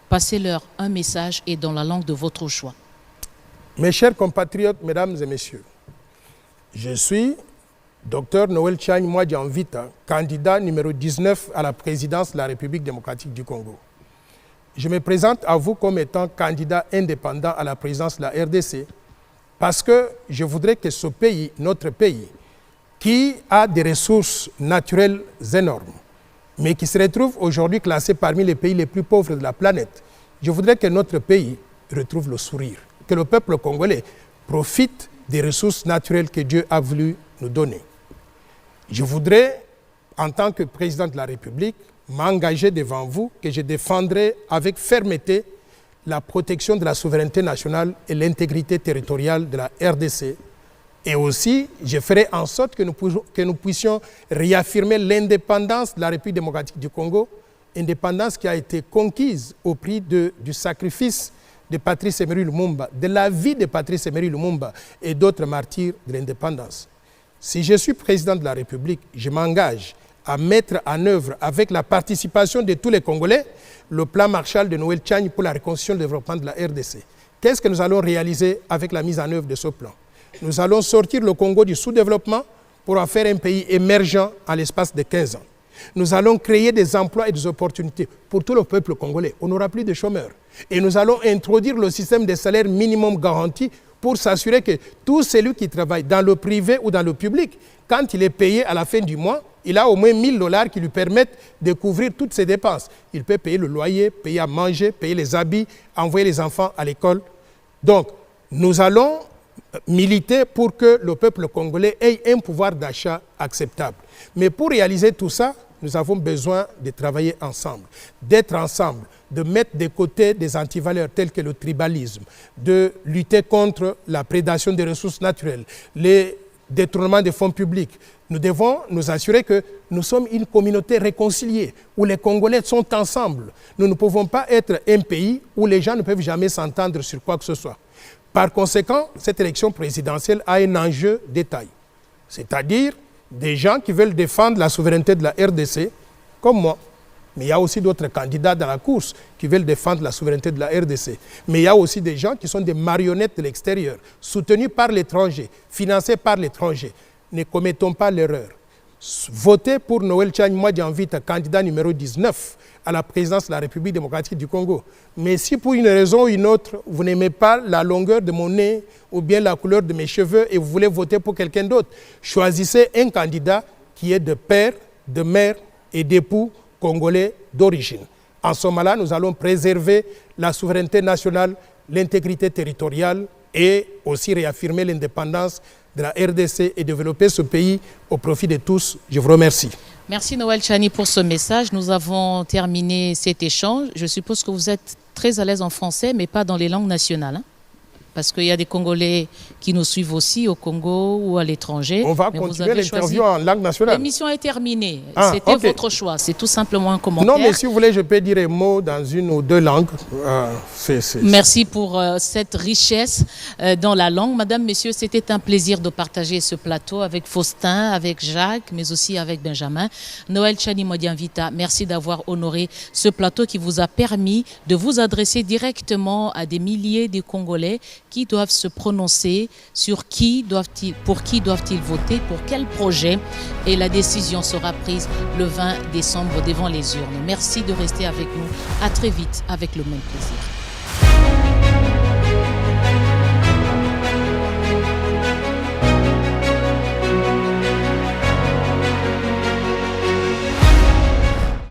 Passez-leur un message et dans la langue de votre choix. Mes chers compatriotes, mesdames et messieurs, je suis Dr Noël Tchani Mwadjanvita, candidat numéro 19 à la présidence de la République démocratique du Congo. Je me présente à vous comme étant candidat indépendant à la présidence de la RDC parce que je voudrais que ce pays, notre pays, qui a des ressources naturelles énormes, mais qui se retrouve aujourd'hui classé parmi les pays les plus pauvres de la planète, je voudrais que notre pays retrouve le sourire, que le peuple congolais profite des ressources naturelles que Dieu a voulu nous donner. Je voudrais, en tant que président de la République, m'engager devant vous que je défendrai avec fermeté la protection de la souveraineté nationale et l'intégrité territoriale de la RDC. Et aussi, je ferai en sorte que nous puissions réaffirmer l'indépendance de la République démocratique du Congo, indépendance qui a été conquise au prix du sacrifice de Patrice Emery Lumumba, de la vie de Patrice Emery Lumumba et d'autres martyrs de l'indépendance. Si je suis président de la République, je m'engage à mettre en œuvre, avec la participation de tous les Congolais, le plan Marshall de Noël Tchani pour la reconstruction et le développement de la RDC. Qu'est-ce que nous allons réaliser avec la mise en œuvre de ce plan? Nous allons sortir le Congo du sous-développement pour en faire un pays émergent en l'espace de 15 ans. Nous allons créer des emplois et des opportunités pour tout le peuple congolais. On n'aura plus de chômeurs. Et nous allons introduire le système de salaire minimum garanti pour s'assurer que tout celui qui travaille dans le privé ou dans le public, quand il est payé à la fin du mois, il a au moins $1000 qui lui permettent de couvrir toutes ses dépenses. Il peut payer le loyer, payer à manger, payer les habits, envoyer les enfants à l'école. Donc, nous allons militer pour que le peuple congolais ait un pouvoir d'achat acceptable. Mais pour réaliser tout ça, nous avons besoin de travailler ensemble, d'être ensemble, de mettre de côté des antivaleurs telles que le tribalisme, de lutter contre la prédation des ressources naturelles, les détournements des fonds publics. Nous devons nous assurer que nous sommes une communauté réconciliée, où les Congolais sont ensemble. Nous ne pouvons pas être un pays où les gens ne peuvent jamais s'entendre sur quoi que ce soit. Par conséquent, cette élection présidentielle a un enjeu de taille, c'est-à-dire des gens qui veulent défendre la souveraineté de la RDC, comme moi. Mais il y a aussi d'autres candidats dans la course qui veulent défendre la souveraineté de la RDC. Mais il y a aussi des gens qui sont des marionnettes de l'extérieur, soutenus par l'étranger, financés par l'étranger. Ne commettons pas l'erreur. Votez pour Noël Tchani Mwadjanvita, candidat numéro 19 à la présidence de la République démocratique du Congo. Mais si pour une raison ou une autre, vous n'aimez pas la longueur de mon nez ou bien la couleur de mes cheveux et vous voulez voter pour quelqu'un d'autre, choisissez un candidat qui est de père, de mère et d'époux congolais d'origine. En ce moment-là, nous allons préserver la souveraineté nationale, l'intégrité territoriale et aussi réaffirmer l'indépendance de la RDC et développer ce pays au profit de tous. Je vous remercie. Merci Noël Tchani pour ce message. Nous avons terminé cet échange. Je suppose que vous êtes très à l'aise en français, mais pas dans les langues nationales. Hein? parce qu'il y a des Congolais qui nous suivent aussi au Congo ou à l'étranger. On va continuer l'interview en langue nationale. L'émission est terminée. Ah, C'était ok. votre choix. C'est tout simplement un commentaire. Non, mais si vous voulez, je peux dire un mot dans une ou deux langues. Merci pour cette richesse dans la langue. Madame, messieurs, c'était un plaisir de partager ce plateau avec Faustin, avec Jacques, mais aussi avec Benjamin. Noël Tchani Modianvita, merci d'avoir honoré ce plateau qui vous a permis de vous adresser directement à des milliers de Congolais qui doivent se prononcer sur pour qui doivent-ils voter, pour quel projet, et la décision sera prise le 20 décembre devant les urnes. Merci de rester avec nous. À très vite avec le même plaisir.